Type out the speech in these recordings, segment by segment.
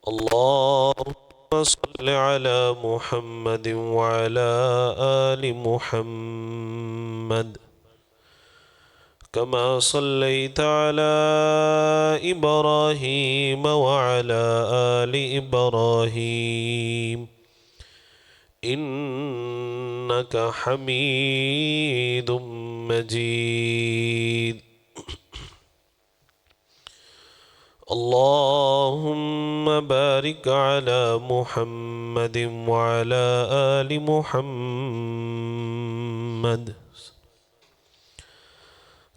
اللهم صل على محمد وعلى آل محمد كما صليت على إبراهيم وعلى آل إبراهيم إنك حميد مجيد. اللهم بارك على محمد وعلى آل محمد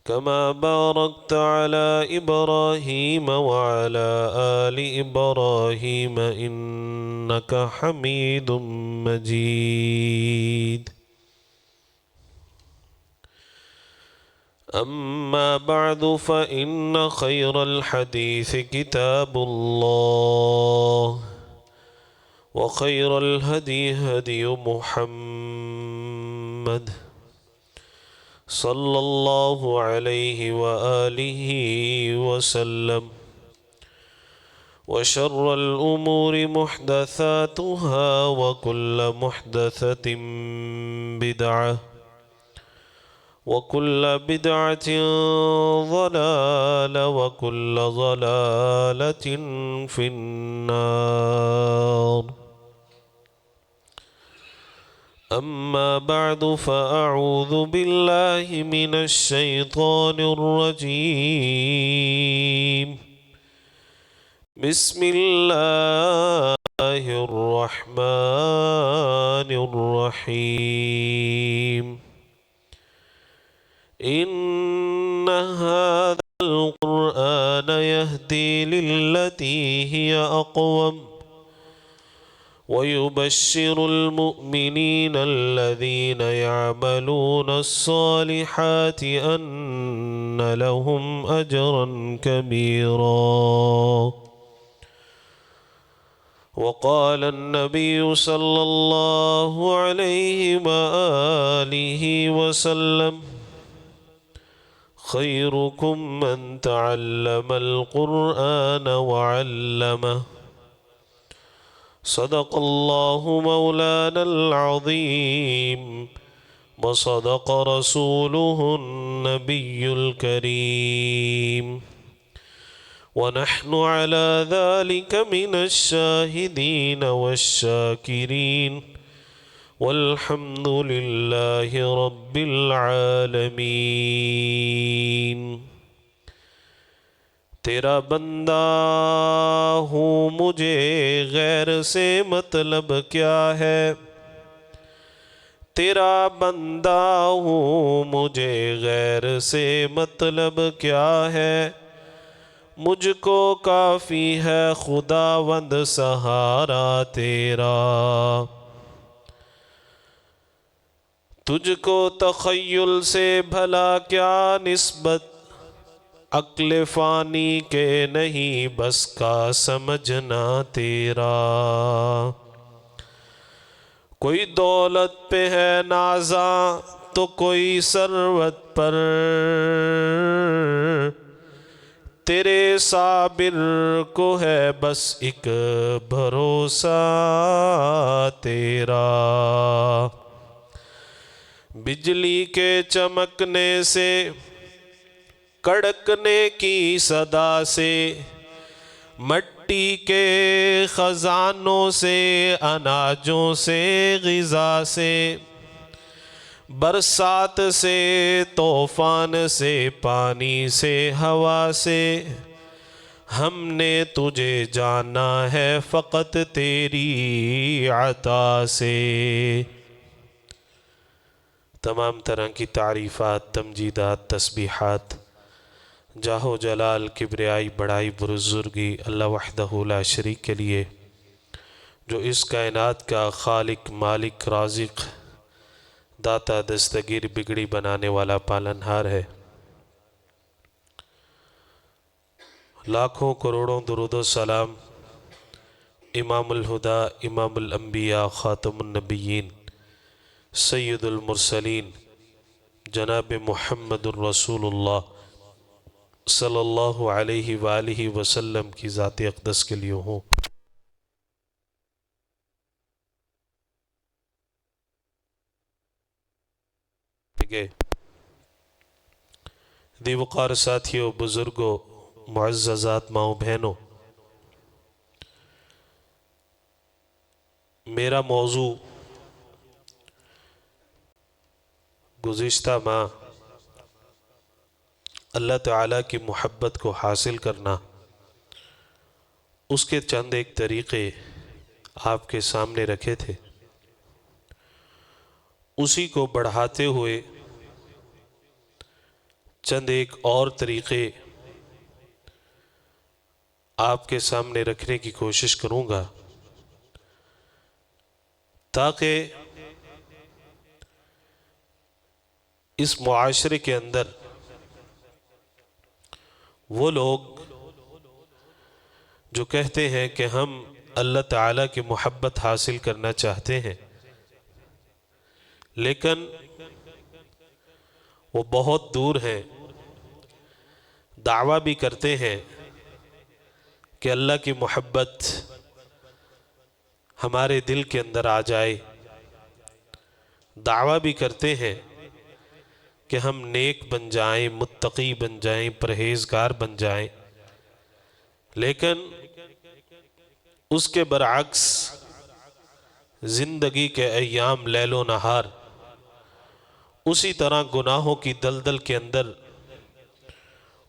كما باركت على إبراهيم وعلى آل إبراهيم إنك حميد مجيد. أما بعد فإن خير الحديث كتاب الله وخير الهدي هدي محمد صلى الله عليه وآله وسلم وشر الأمور محدثاتها وكل محدثة بدعة وكل بدعة ضلالة وكل ضلالة في النار. أما بعد فأعوذ بالله من الشيطان الرجيم. بسم الله الرحمن الرحيم. إن هذا القرآن يهدي للتي هي أقوم ويبشر المؤمنين الذين يعملون الصالحات أن لهم أجرا كبيرا. وقال النبي صلى الله عليه وآله وسلم: خيركم من تعلم القرآن وعلمه. صدق الله مولانا العظيم وصدق رسوله النبي الكريم ونحن على ذلك من الشاهدين والشاكرين والحمد لله رب العالمین. تیرا بندہ ہوں مجھے غیر سے مطلب کیا ہے، تیرا بندہ ہوں مجھے غیر سے مطلب کیا ہے، مجھ کو کافی ہے خداوند سہارا تیرا. تجھ کو تخیل سے بھلا کیا نسبت، عقل فانی کے نہیں بس کا سمجھنا تیرا. کوئی دولت پہ ہے نازاں تو کوئی ثروت پر، تیرے صابر کو ہے بس ایک بھروسہ تیرا. بجلی کے چمکنے سے، کڑکنے کی صدا سے، مٹی کے خزانوں سے، اناجوں سے، غذا سے، برسات سے، طوفان سے، پانی سے، ہوا سے، ہم نے تجھے جانا ہے فقط تیری عطا سے. تمام طرح کی تعریفات، تمجیدات، تسبیحات، جاہ و جلال، کبریائی، بڑائی، بزرگی اللہ وحدہ لا شریک کے لیے، جو اس کائنات کا خالق، مالک، رازق، داتا، دستگیر، بگڑی بنانے والا، پالنہار ہے. لاکھوں کروڑوں درود و سلام امام الہدا، امام الانبیاء، خاتم النبیین، سید المرسلین، جناب محمد الرسول اللہ صلی اللہ علیہ وآلہ وسلم کی ذات اقدس کے لیے ہوں. گئے۔ دیوقار ساتھیوں، بزرگوں، معززات ماؤں بہنوں، میرا موضوع گزشتہ ماہ اللہ تعالیٰ کی محبت کو حاصل کرنا، اس کے چند ایک طریقے آپ کے سامنے رکھے تھے۔ اسی کو بڑھاتے ہوئے چند ایک اور طریقے آپ کے سامنے رکھنے کی کوشش کروں گا، تاکہ اس معاشرے کے اندر وہ لوگ جو کہتے ہیں کہ ہم اللہ تعالیٰ کی محبت حاصل کرنا چاہتے ہیں، لیکن وہ بہت دور ہیں، دعویٰ بھی کرتے ہیں کہ اللہ کی محبت ہمارے دل کے اندر آ جائے، دعویٰ بھی کرتے ہیں کہ ہم نیک بن جائیں، متقی بن جائیں، پرہیزگار بن جائیں، لیکن اس کے برعکس زندگی کے ایام لیل و نہار اسی طرح گناہوں کی دلدل کے اندر،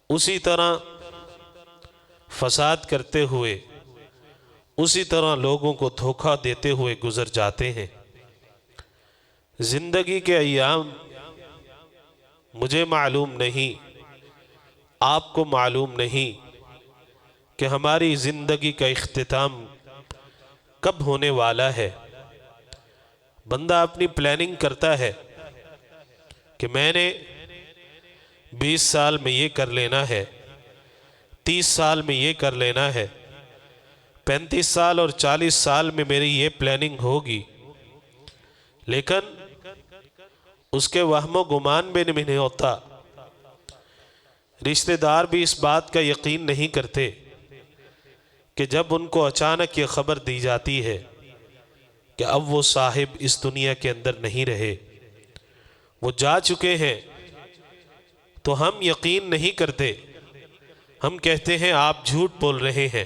اسی طرح فساد کرتے ہوئے، اسی طرح لوگوں کو دھوکہ دیتے ہوئے گزر جاتے ہیں۔ زندگی کے ایام مجھے معلوم نہیں، آپ کو معلوم نہیں کہ ہماری زندگی کا اختتام کب ہونے والا ہے۔ بندہ اپنی پلاننگ کرتا ہے کہ میں نے 20 سال میں یہ کر لینا ہے، 30 سال میں یہ کر لینا ہے، 35 سال اور 40 سال میں میری یہ پلاننگ ہوگی، لیکن اس کے وہم و گمان بھی نہیں ہوتا۔ رشتہ دار بھی اس بات کا یقین نہیں کرتے کہ جب ان کو اچانک یہ خبر دی جاتی ہے کہ اب وہ صاحب اس دنیا کے اندر نہیں رہے، وہ جا چکے ہیں، تو ہم یقین نہیں کرتے، ہم کہتے ہیں آپ جھوٹ بول رہے ہیں،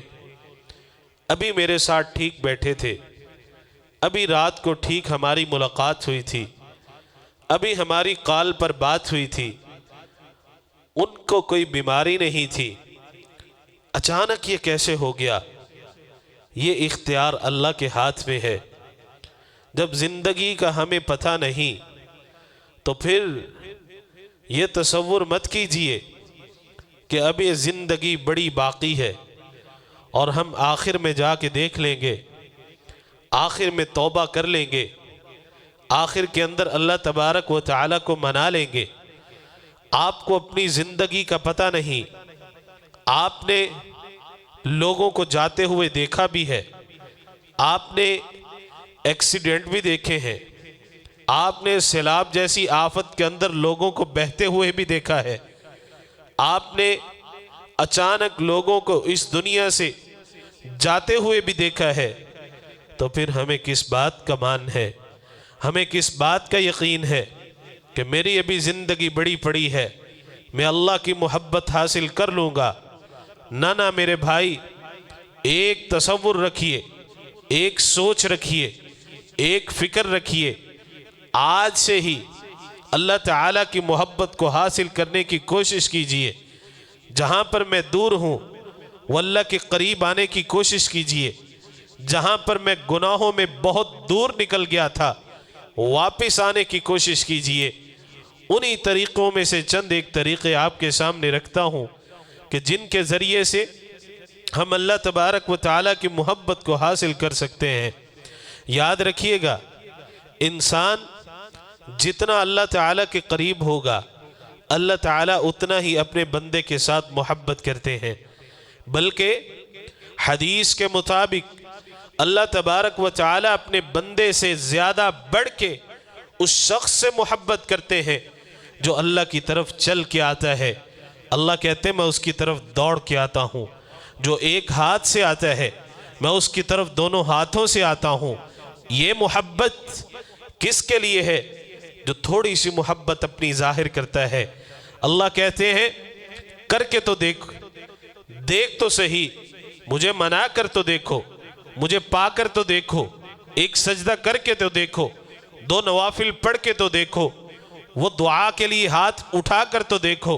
ابھی میرے ساتھ ٹھیک بیٹھے تھے، ابھی رات کو ٹھیک ہماری ملاقات ہوئی تھی، ابھی ہماری کال پر بات ہوئی تھی، ان کو کوئی بیماری نہیں تھی، اچانک یہ کیسے ہو گیا؟ یہ اختیار اللہ کے ہاتھ میں ہے۔ جب زندگی کا ہمیں پتہ نہیں تو پھر یہ تصور مت کیجئے کہ اب یہ زندگی بڑی باقی ہے اور ہم آخر میں جا کے دیکھ لیں گے، آخر میں توبہ کر لیں گے، آخر کے اندر اللہ تبارک و تعالیٰ کو منا لیں گے۔ آپ کو اپنی زندگی کا پتہ نہیں، آپ نے لوگوں کو جاتے ہوئے دیکھا بھی ہے، آپ نے ایکسیڈنٹ بھی دیکھے ہیں، آپ نے سیلاب جیسی آفت کے اندر لوگوں کو بہتے ہوئے بھی دیکھا ہے، آپ نے اچانک لوگوں کو اس دنیا سے جاتے ہوئے بھی دیکھا ہے، تو پھر ہمیں کس بات کا مان ہے، ہمیں کس بات کا یقین ہے کہ میری ابھی زندگی بڑی پڑی ہے، میں اللہ کی محبت حاصل کر لوں گا؟ نہ میرے بھائی، ایک تصور رکھیے، ایک سوچ رکھیے، ایک فکر رکھیے، آج سے ہی اللہ تعالیٰ کی محبت کو حاصل کرنے کی کوشش کیجئے۔ جہاں پر میں دور ہوں وہ اللہ کے قریب آنے کی کوشش کیجئے، جہاں پر میں گناہوں میں بہت دور نکل گیا تھا واپس آنے کی کوشش کیجئے۔ انہی طریقوں میں سے چند ایک طریقے آپ کے سامنے رکھتا ہوں کہ جن کے ذریعے سے ہم اللہ تبارک و تعالیٰ کی محبت کو حاصل کر سکتے ہیں۔ یاد رکھیے گا، انسان جتنا اللہ تعالیٰ کے قریب ہوگا، اللہ تعالیٰ اتنا ہی اپنے بندے کے ساتھ محبت کرتے ہیں، بلکہ حدیث کے مطابق اللہ تبارک و تعالیٰ اپنے بندے سے زیادہ بڑھ کے اس شخص سے محبت کرتے ہیں جو اللہ کی طرف چل کے آتا ہے۔ اللہ کہتے ہیں میں اس کی طرف دوڑ کے آتا ہوں، جو ایک ہاتھ سے آتا ہے میں اس کی طرف دونوں ہاتھوں سے آتا ہوں۔ یہ محبت کس کے لیے ہے؟ جو تھوڑی سی محبت اپنی ظاہر کرتا ہے، اللہ کہتے ہیں کر کے تو دیکھ، دیکھ تو صحیح، مجھے منا کر تو دیکھو، مجھے پا کر تو دیکھو، ایک سجدہ کر کے تو دیکھو، 2 نوافل پڑھ کے تو دیکھو، وہ دعا کے لیے ہاتھ اٹھا کر تو دیکھو،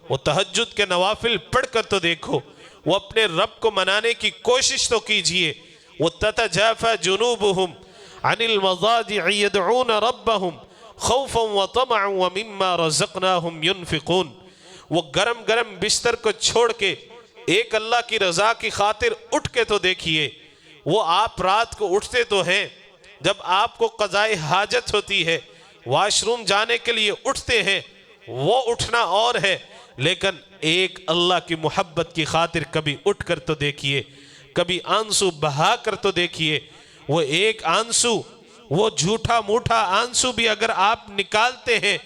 وہ تہجد کے نوافل پڑھ کر تو دیکھو، وہ اپنے رب کو منانے کی کوشش تو کیجئے۔ وَتَتَجَافَى جُنُوبُهُمْ عَنِ الْمَضَاجِعِ يَدْعُونَ رَبَّهُمْ خَوْفًا وَطَمَعًا وَمِمَّا رَزَقْنَاهُمْ يُنْفِقُونَ۔ وہ گرم گرم بستر کو چھوڑ کے ایک اللہ کی رضا کی خاطر اٹھ کے تو دیکھیے۔ وہ آپ رات کو اٹھتے تو ہیں، جب آپ کو قضاء حاجت ہوتی ہے، واش روم جانے کے لیے اٹھتے ہیں، وہ اٹھنا اور ہے، لیکن ایک اللہ کی محبت کی خاطر کبھی اٹھ کر تو دیکھیے، کبھی آنسو بہا کر تو دیکھیے۔ وہ ایک آنسو، وہ جھوٹا موٹا آنسو بھی اگر آپ نکالتے ہیں،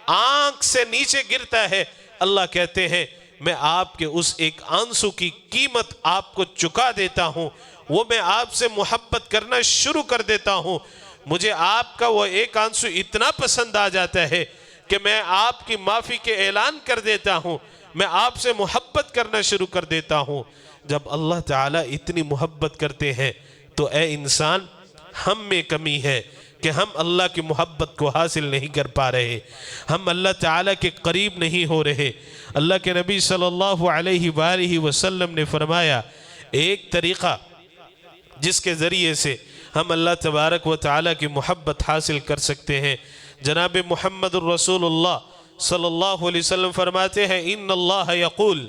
آنکھ سے نیچے گرتا ہے، اللہ کہتے ہیں میں آپ کے اس ایک آنسو کی قیمت آپ کو چکا دیتا ہوں، وہ میں آپ سے محبت کرنا شروع کر دیتا ہوں۔ مجھے آپ کا وہ ایک آنسو اتنا پسند آ جاتا ہے کہ میں آپ کی معافی کے اعلان کر دیتا ہوں، میں آپ سے محبت کرنا شروع کر دیتا ہوں۔ جب اللہ تعالیٰ اتنی محبت کرتے ہیں تو اے انسان، ہم میں کمی ہے کہ ہم اللہ کی محبت کو حاصل نہیں کر پا رہے، ہم اللہ تعالیٰ کے قریب نہیں ہو رہے۔ اللہ کے نبی صلی اللہ علیہ وآلہ وسلم نے فرمایا، ایک طریقہ جس کے ذریعے سے ہم اللہ تبارک و تعالیٰ کی محبت حاصل کر سکتے ہیں، جناب محمد الرسول اللہ صلی اللہ علیہ وسلم فرماتے ہیں ان اللہ یقول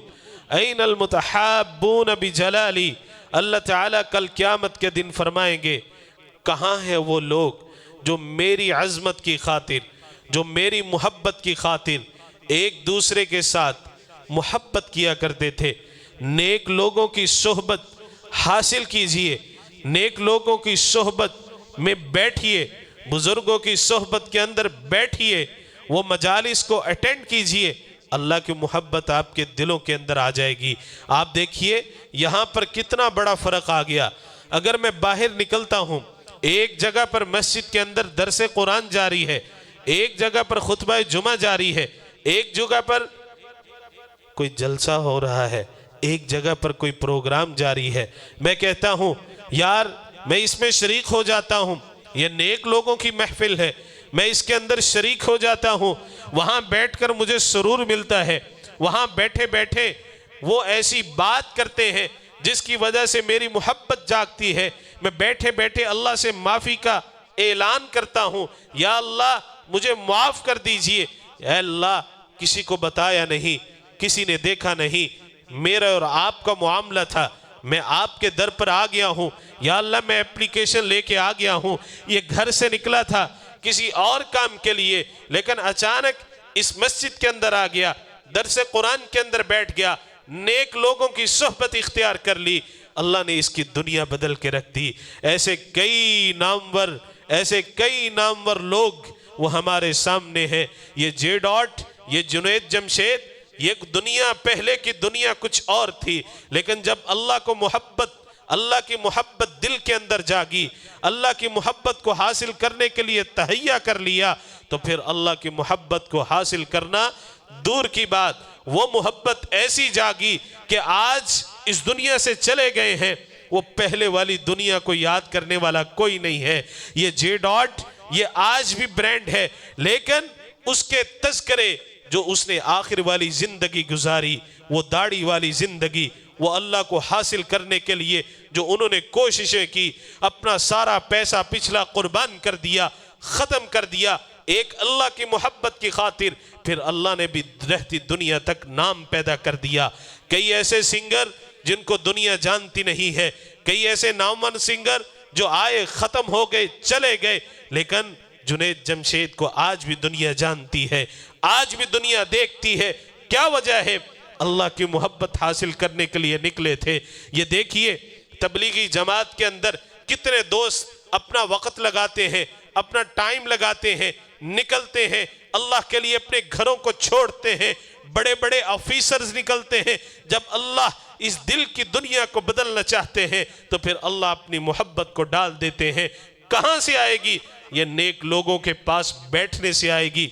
این المتحابون بجلالی۔ اللہ تعالیٰ کل قیامت کے دن فرمائیں گے کہاں ہیں وہ لوگ جو میری عظمت کی خاطر، جو میری محبت کی خاطر ایک دوسرے کے ساتھ محبت کیا کرتے تھے۔ نیک لوگوں کی صحبت حاصل کیجئے، نیک لوگوں کی صحبت میں بیٹھیے، بزرگوں کی صحبت کے اندر بیٹھیے، وہ مجالس کو اٹینڈ کیجئے، اللہ کی محبت آپ کے دلوں کے اندر آ جائے گی۔ آپ دیکھیے یہاں پر کتنا بڑا فرق آ گیا۔ اگر میں باہر نکلتا ہوں، ایک جگہ پر مسجد کے اندر درس قرآن جاری ہے، ایک جگہ پر خطبہ جمعہ جاری ہے، ایک جگہ پر کوئی جلسہ ہو رہا ہے، ایک جگہ پر کوئی پروگرام جاری ہے، میں کہتا ہوں یار میں اس میں شریک ہو جاتا ہوں، یہ نیک لوگوں کی محفل ہے، میں اس کے اندر شریک ہو جاتا ہوں، وہاں بیٹھ کر مجھے سرور ملتا ہے، وہاں بیٹھے بیٹھے وہ ایسی بات کرتے ہیں جس کی وجہ سے میری محبت جاگتی ہے، میں بیٹھے بیٹھے اللہ سے معافی کا اعلان کرتا ہوں، یا اللہ مجھے معاف کر دیجئے، اے اللہ کسی کو بتایا نہیں، کسی نے دیکھا نہیں، میرا اور آپ کا معاملہ تھا، میں آپ کے در پر آ گیا ہوں، یا اللہ میں اپلیکیشن لے کے آ گیا ہوں، یہ گھر سے نکلا تھا کسی اور کام کے لیے، لیکن اچانک اس مسجد کے اندر آ گیا، درس قرآن کے اندر بیٹھ گیا، نیک لوگوں کی صحبت اختیار کر لی، اللہ نے اس کی دنیا بدل کے رکھ دی۔ ایسے کئی نامور لوگ وہ ہمارے سامنے ہیں۔ یہ جے ڈاٹ، یہ جنید جمشید، یہ دنیا پہلے کی دنیا کچھ اور تھی، لیکن جب اللہ کی محبت دل کے اندر جاگی، اللہ کی محبت کو حاصل کرنے کے لیے تہیہ کر لیا، تو پھر اللہ کی محبت کو حاصل کرنا دور کی بات، وہ محبت ایسی جاگی کہ آج اس دنیا سے چلے گئے ہیں، وہ پہلے والی دنیا کو یاد کرنے والا کوئی نہیں ہے۔ یہ جے ڈاٹ یہ آج بھی برانڈ ہے، لیکن اس کے تذکرے جو اس نے آخر والی زندگی گزاری، وہ داڑھی والی زندگی، وہ اللہ کو حاصل کرنے کے لیے جو انہوں نے کوششیں کی، اپنا سارا پیسہ پچھلا قربان کر دیا، ختم کر دیا ایک اللہ کی محبت کی خاطر، پھر اللہ نے بھی رہتی دنیا تک نام پیدا کر دیا۔ کئی ایسے سنگر جن کو دنیا جانتی نہیں ہے، کئی ایسے نامور سنگر جو آئے ختم ہو گئے چلے گئے، لیکن جنید جمشید کو آج بھی دنیا جانتی ہے، آج بھی دنیا دیکھتی ہے۔ کیا وجہ ہے؟ اللہ کی محبت حاصل کرنے کے لیے نکلے تھے۔ یہ دیکھیے تبلیغی جماعت کے اندر کتنے دوست اپنا وقت لگاتے ہیں، اپنا ٹائم لگاتے ہیں، نکلتے ہیں اللہ کے لیے، اپنے گھروں کو چھوڑتے ہیں، بڑے بڑے آفیسرز نکلتے ہیں۔ جب اللہ اس دل کی دنیا کو بدلنا چاہتے ہیں تو پھر اللہ اپنی محبت کو ڈال دیتے ہیں۔ کہاں سے آئے گی؟ یہ نیک لوگوں کے پاس بیٹھنے سے آئے گی۔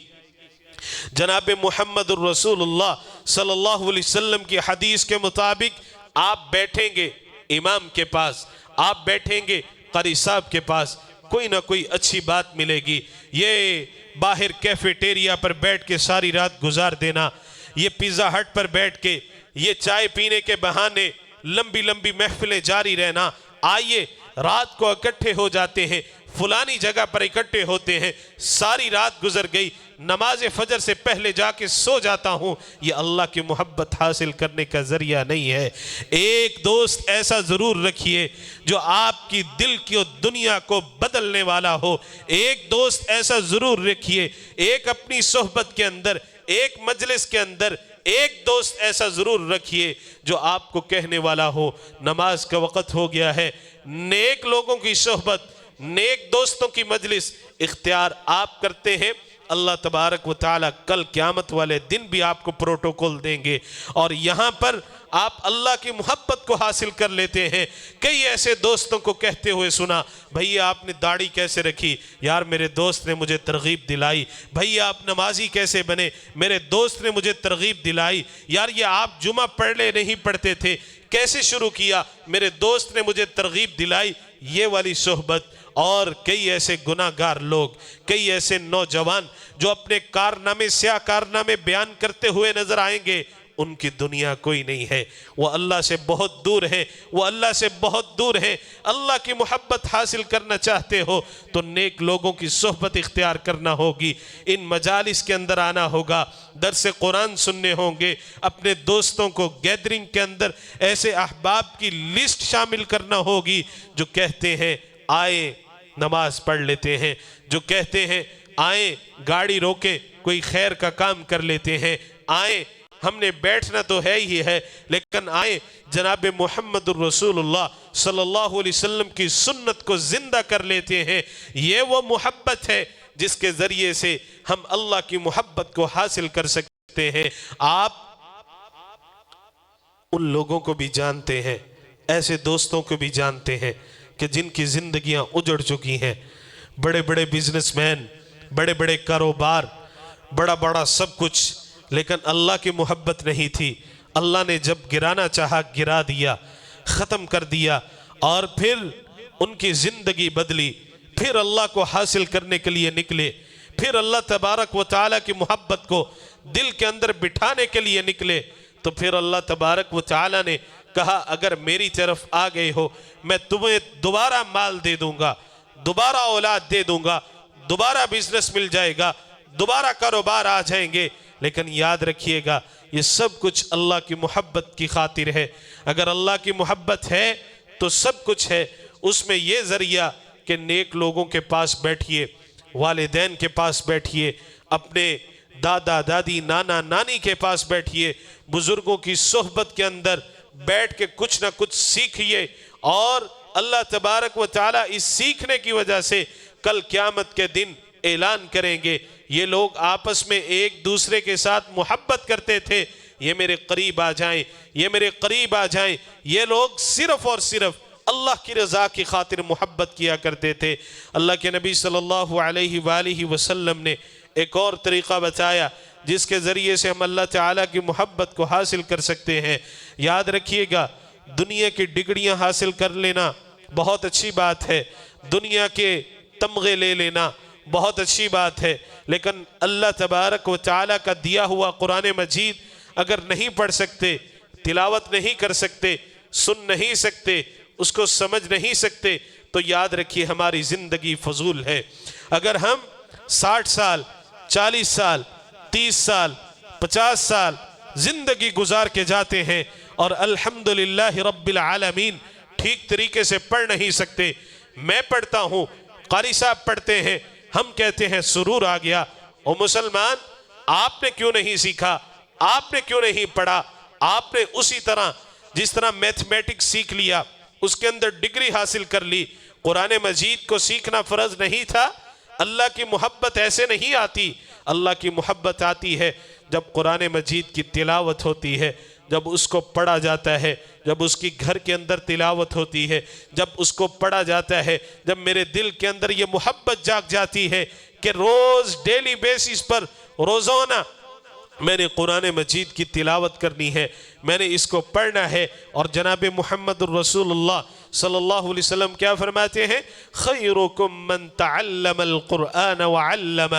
جناب محمد الرسول اللہ صلی اللہ علیہ وسلم کی حدیث کے مطابق آپ بیٹھیں گے امام کے پاس، آپ بیٹھیں گے قاری صاحب کے پاس، کوئی نہ کوئی اچھی بات ملے گی۔ یہ باہر کیفیٹیریا پر بیٹھ کے ساری رات گزار دینا، یہ پیزا ہٹ پر بیٹھ کے یہ چائے پینے کے بہانے لمبی لمبی محفلیں جاری رہنا، آئیے رات کو اکٹھے ہو جاتے ہیں، فلانی جگہ پر اکٹھے ہوتے ہیں، ساری رات گزر گئی، نماز فجر سے پہلے جا کے سو جاتا ہوں، یہ اللہ کی محبت حاصل کرنے کا ذریعہ نہیں ہے۔ ایک دوست ایسا ضرور رکھیے جو آپ کی دل کی اور دنیا کو بدلنے والا ہو۔ ایک دوست ایسا ضرور رکھیے، ایک اپنی صحبت کے اندر، ایک مجلس کے اندر ایک دوست ایسا ضرور رکھیے جو آپ کو کہنے والا ہو نماز کا وقت ہو گیا ہے۔ نیک لوگوں کی صحبت، نیک دوستوں کی مجلس اختیار آپ کرتے ہیں، اللہ تبارک و تعالی کل قیامت والے دن بھی آپ کو پروٹوکول دیں گے، اور یہاں پر آپ اللہ کی محبت کو حاصل کر لیتے ہیں۔ کئی ایسے دوستوں کو کہتے ہوئے سنا، بھئییا آپ نے داڑھی کیسے رکھی؟ یار میرے دوست نے مجھے ترغیب دلائی۔ بھئییا آپ نمازی کیسے بنے؟ میرے دوست نے مجھے ترغیب دلائی۔ یار یہ آپ جمعہ پڑھ لے نہیں پڑھتے تھے، کیسے شروع کیا؟ میرے دوست نے مجھے ترغیب دلائی۔ یہ والی صحبت، اور کئی ایسے گناہگار لوگ، کئی ایسے نوجوان جو اپنے کارنامے سیاہ کارنامے بیان کرتے ہوئے نظر آئیں گے، ان کی دنیا کوئی نہیں ہے، وہ اللہ سے بہت دور ہیں، وہ اللہ سے بہت دور ہیں۔ اللہ کی محبت حاصل کرنا چاہتے ہو تو نیک لوگوں کی صحبت اختیار کرنا ہوگی، ان مجالس کے اندر آنا ہوگا، درس قرآن سننے ہوں گے، اپنے دوستوں کو گیدرنگ کے اندر ایسے احباب کی لسٹ شامل کرنا ہوگی جو کہتے ہیں آئے نماز پڑھ لیتے ہیں، جو کہتے ہیں آئیں گاڑی روکیں کوئی خیر کا کام کر لیتے ہیں، آئیں ہم نے بیٹھنا تو ہے ہی ہے لیکن آئیں جناب محمد الرسول اللہ صلی اللہ علیہ وسلم کی سنت کو زندہ کر لیتے ہیں۔ یہ وہ محبت ہے جس کے ذریعے سے ہم اللہ کی محبت کو حاصل کر سکتے ہیں۔ آپ ان لوگوں کو بھی جانتے ہیں، ایسے دوستوں کو بھی جانتے ہیں کہ جن کی زندگیاں اجڑ چکی ہیں، بڑے بڑے بزنس مین، بڑے بڑے کاروبار، بڑا بڑا سب کچھ، لیکن اللہ کی محبت نہیں تھی۔ اللہ نے جب گرانا چاہا گرا دیا، ختم کر دیا، اور پھر ان کی زندگی بدلی، پھر اللہ کو حاصل کرنے کے لیے نکلے، پھر اللہ تبارک و تعالیٰ کی محبت کو دل کے اندر بٹھانے کے لیے نکلے، تو پھر اللہ تبارک و تعالیٰ نے کہا اگر میری طرف آ گئے ہو میں تمہیں دوبارہ مال دے دوں گا، دوبارہ اولاد دے دوں گا، دوبارہ بزنس مل جائے گا، دوبارہ کاروبار آ جائیں گے، لیکن یاد رکھیے گا یہ سب کچھ اللہ کی محبت کی خاطر ہے۔ اگر اللہ کی محبت ہے تو سب کچھ ہے۔ اس میں یہ ذریعہ کہ نیک لوگوں کے پاس بیٹھیے، والدین کے پاس بیٹھیے، اپنے دادا دادی نانا نانی کے پاس بیٹھیے، بزرگوں کی صحبت کے اندر بیٹھ کے کچھ نہ کچھ سیکھیے، اور اللہ تبارک و تعالیٰ اس سیکھنے کی وجہ سے کل قیامت کے دن اعلان کریں گے یہ لوگ آپس میں ایک دوسرے کے ساتھ محبت کرتے تھے، یہ میرے قریب آ جائیں، یہ میرے قریب آ جائیں۔ یہ لوگ صرف اور صرف اللہ کی رضا کی خاطر محبت کیا کرتے تھے۔ اللہ کے نبی صلی اللہ علیہ وآلہ وسلم نے ایک اور طریقہ بتایا جس کے ذریعے سے ہم اللہ تعالیٰ کی محبت کو حاصل کر سکتے ہیں۔ یاد رکھیے گا دنیا کی ڈگریاں حاصل کر لینا بہت اچھی بات ہے، دنیا کے تمغے لے لینا بہت اچھی بات ہے، لیکن اللہ تبارک و تعالیٰ کا دیا ہوا قرآن مجید اگر نہیں پڑھ سکتے، تلاوت نہیں کر سکتے، سن نہیں سکتے، اس کو سمجھ نہیں سکتے، تو یاد رکھیے ہماری زندگی فضول ہے۔ اگر ہم 60 سال 40 سال 30 سال 50 سال زندگی گزار کے جاتے ہیں اور الحمدللہ رب العالمین ٹھیک طریقے سے پڑھ نہیں سکتے، میں پڑھتا ہوں، قاری صاحب پڑھتے ہیں، ہم کہتے ہیں سرور آ گیا، او مسلمان آپ نے کیوں نہیں سیکھا، آپ نے کیوں نہیں پڑھا؟ آپ نے اسی طرح جس طرح میتھمیٹکس سیکھ لیا، اس کے اندر ڈگری حاصل کر لی، قرآن مجید کو سیکھنا فرض نہیں تھا؟ اللہ کی محبت ایسے نہیں آتی، اللہ کی محبت آتی ہے جب قرآن مجید کی تلاوت ہوتی ہے، جب اس کو پڑھا جاتا ہے، جب اس کی گھر کے اندر تلاوت ہوتی ہے، جب اس کو پڑھا جاتا ہے، جب میرے دل کے اندر یہ محبت جاگ جاتی ہے کہ روز ڈیلی بیسس پر روزانہ میں نے قرآن مجید کی تلاوت کرنی ہے، میں نے اس کو پڑھنا ہے۔ اور جناب محمد الرسول اللہ صلی اللہ علیہ وسلم کیا فرماتے ہیں؟ خیرکم من تعلم القرآن وعلم،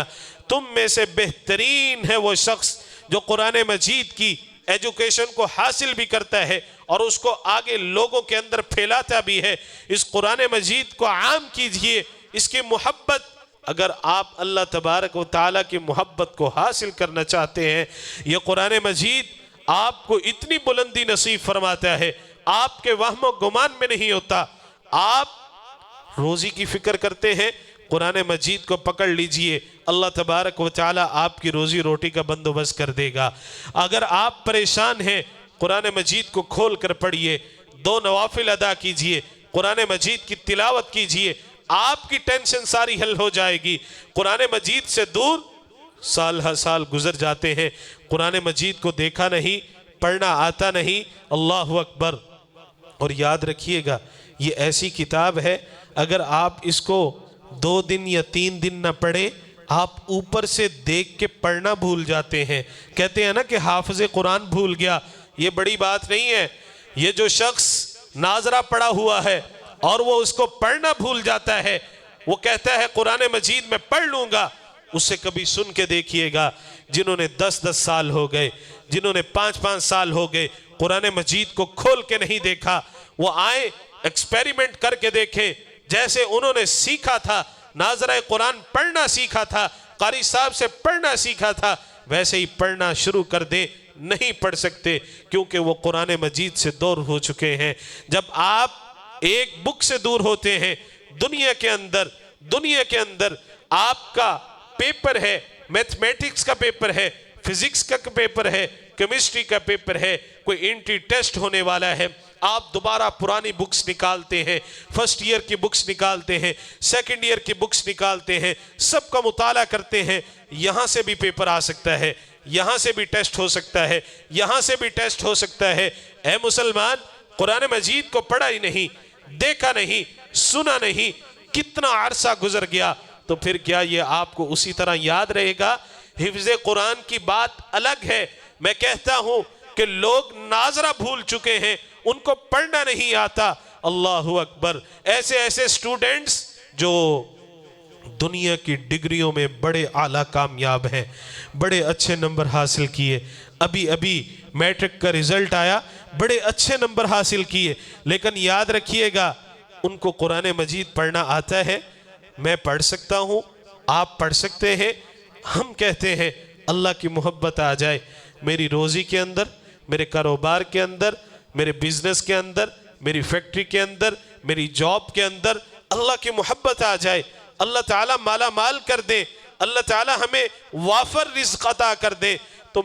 تم میں سے بہترین ہے وہ شخص جو قرآن مجید کی ایجوکیشن کو حاصل بھی کرتا ہے اور اس کو آگے لوگوں کے اندر پھیلاتا بھی ہے۔ اس قرآن مجید کو عام کیجئے، اس کی محبت، اگر آپ اللہ تبارک و تعالیٰ کی محبت کو حاصل کرنا چاہتے ہیں، یہ قرآن مجید آپ کو اتنی بلندی نصیب فرماتا ہے، آپ کے وہم و گمان میں نہیں ہوتا۔ آپ روزی کی فکر کرتے ہیں، قرآن مجید کو پکڑ لیجئے، اللہ تبارک و تعالیٰ آپ کی روزی روٹی کا بندوبست کر دے گا۔ اگر آپ پریشان ہیں، قرآن مجید کو کھول کر پڑھئے، 2 نوافل ادا کیجئے، قرآن مجید کی تلاوت کیجئے، آپ کی ٹینشن ساری حل ہو جائے گی۔ قرآن مجید سے دور سال ہر سال گزر جاتے ہیں، قرآن مجید کو دیکھا نہیں، پڑھنا آتا نہیں۔ اللہ اکبر۔ اور یاد رکھیے گا، یہ ایسی کتاب ہے، اگر آپ اس کو 2 دن یا 3 دن نہ پڑھیں، آپ اوپر سے دیکھ کے پڑھنا بھول جاتے ہیں۔ کہتے ہیں نا کہ حافظ قرآن بھول گیا، یہ بڑی بات نہیں ہے۔ یہ جو شخص ناظرہ پڑھا ہوا ہے اور وہ اس کو پڑھنا بھول جاتا ہے، وہ کہتا ہے قرآن مجید میں پڑھ لوں گا، اسے کبھی سن کے دیکھیے گا۔ جنہوں نے 10 سال ہو گئے، جنہوں نے 5 سال ہو گئے، قرآن مجید کو کھول کے نہیں دیکھا، وہ آئے ایکسپیریمنٹ کر کے دیکھیں۔ جیسے انہوں نے سیکھا تھا، ناظرہ قرآن پڑھنا سیکھا تھا، قاری صاحب سے پڑھنا سیکھا تھا، ویسے ہی پڑھنا شروع کر دیں، نہیں پڑھ سکتے، کیونکہ وہ قرآن مجید سے دور ہو چکے ہیں۔ جب آپ ایک بک سے دور ہوتے ہیں، دنیا کے اندر آپ کا پیپر ہے، میتھمیٹکس کا پیپر ہے، فزکس کا پیپر ہے، کیمسٹری کا پیپر ہے، کوئی انٹری ٹیسٹ ہونے والا ہے، آپ دوبارہ پرانی بکس نکالتے ہیں، فرسٹ ایئر کی بکس نکالتے ہیں، سیکنڈ ایئر کی بکس نکالتے ہیں، سب کا مطالعہ کرتے ہیں۔ یہاں سے بھی پیپر آ سکتا ہے، یہاں سے بھی ٹیسٹ ہو سکتا ہے، یہاں سے بھی ٹیسٹ ہو سکتا ہے۔ اے مسلمان، قرآن مجید کو پڑھا ہی نہیں، دیکھا نہیں، سنا نہیں، کتنا عرصہ گزر گیا، تو پھر کیا یہ آپ کو اسی طرح یاد رہے گا؟ حفظ قرآن کی بات الگ ہے۔ میں کہتا ہوں کہ لوگ ناظرہ بھول چکے ہیں، ان کو پڑھنا نہیں آتا۔ اللہ اکبر۔ ایسے سٹوڈنٹس جو دنیا کی ڈگریوں میں بڑے اعلیٰ کامیاب ہیں، بڑے اچھے نمبر حاصل کیے، ابھی میٹرک کا رزلٹ آیا، بڑے اچھے نمبر حاصل کیے، لیکن یاد رکھیے گا ان کو قرآن مجید پڑھنا آتا ہے۔ میں پڑھ سکتا ہوں، آپ پڑھ سکتے ہیں۔ ہم کہتے ہیں اللہ کی محبت آ جائے میری روزی کے اندر، میرے کاروبار کے اندر، میرے بزنس کے اندر، میری فیکٹری کے اندر، میری جاب کے اندر، اللہ کی محبت آ جائے، اللہ تعالیٰ مالا مال کر دے، اللہ تعالیٰ ہمیں وافر رزق عطا کر دے، تو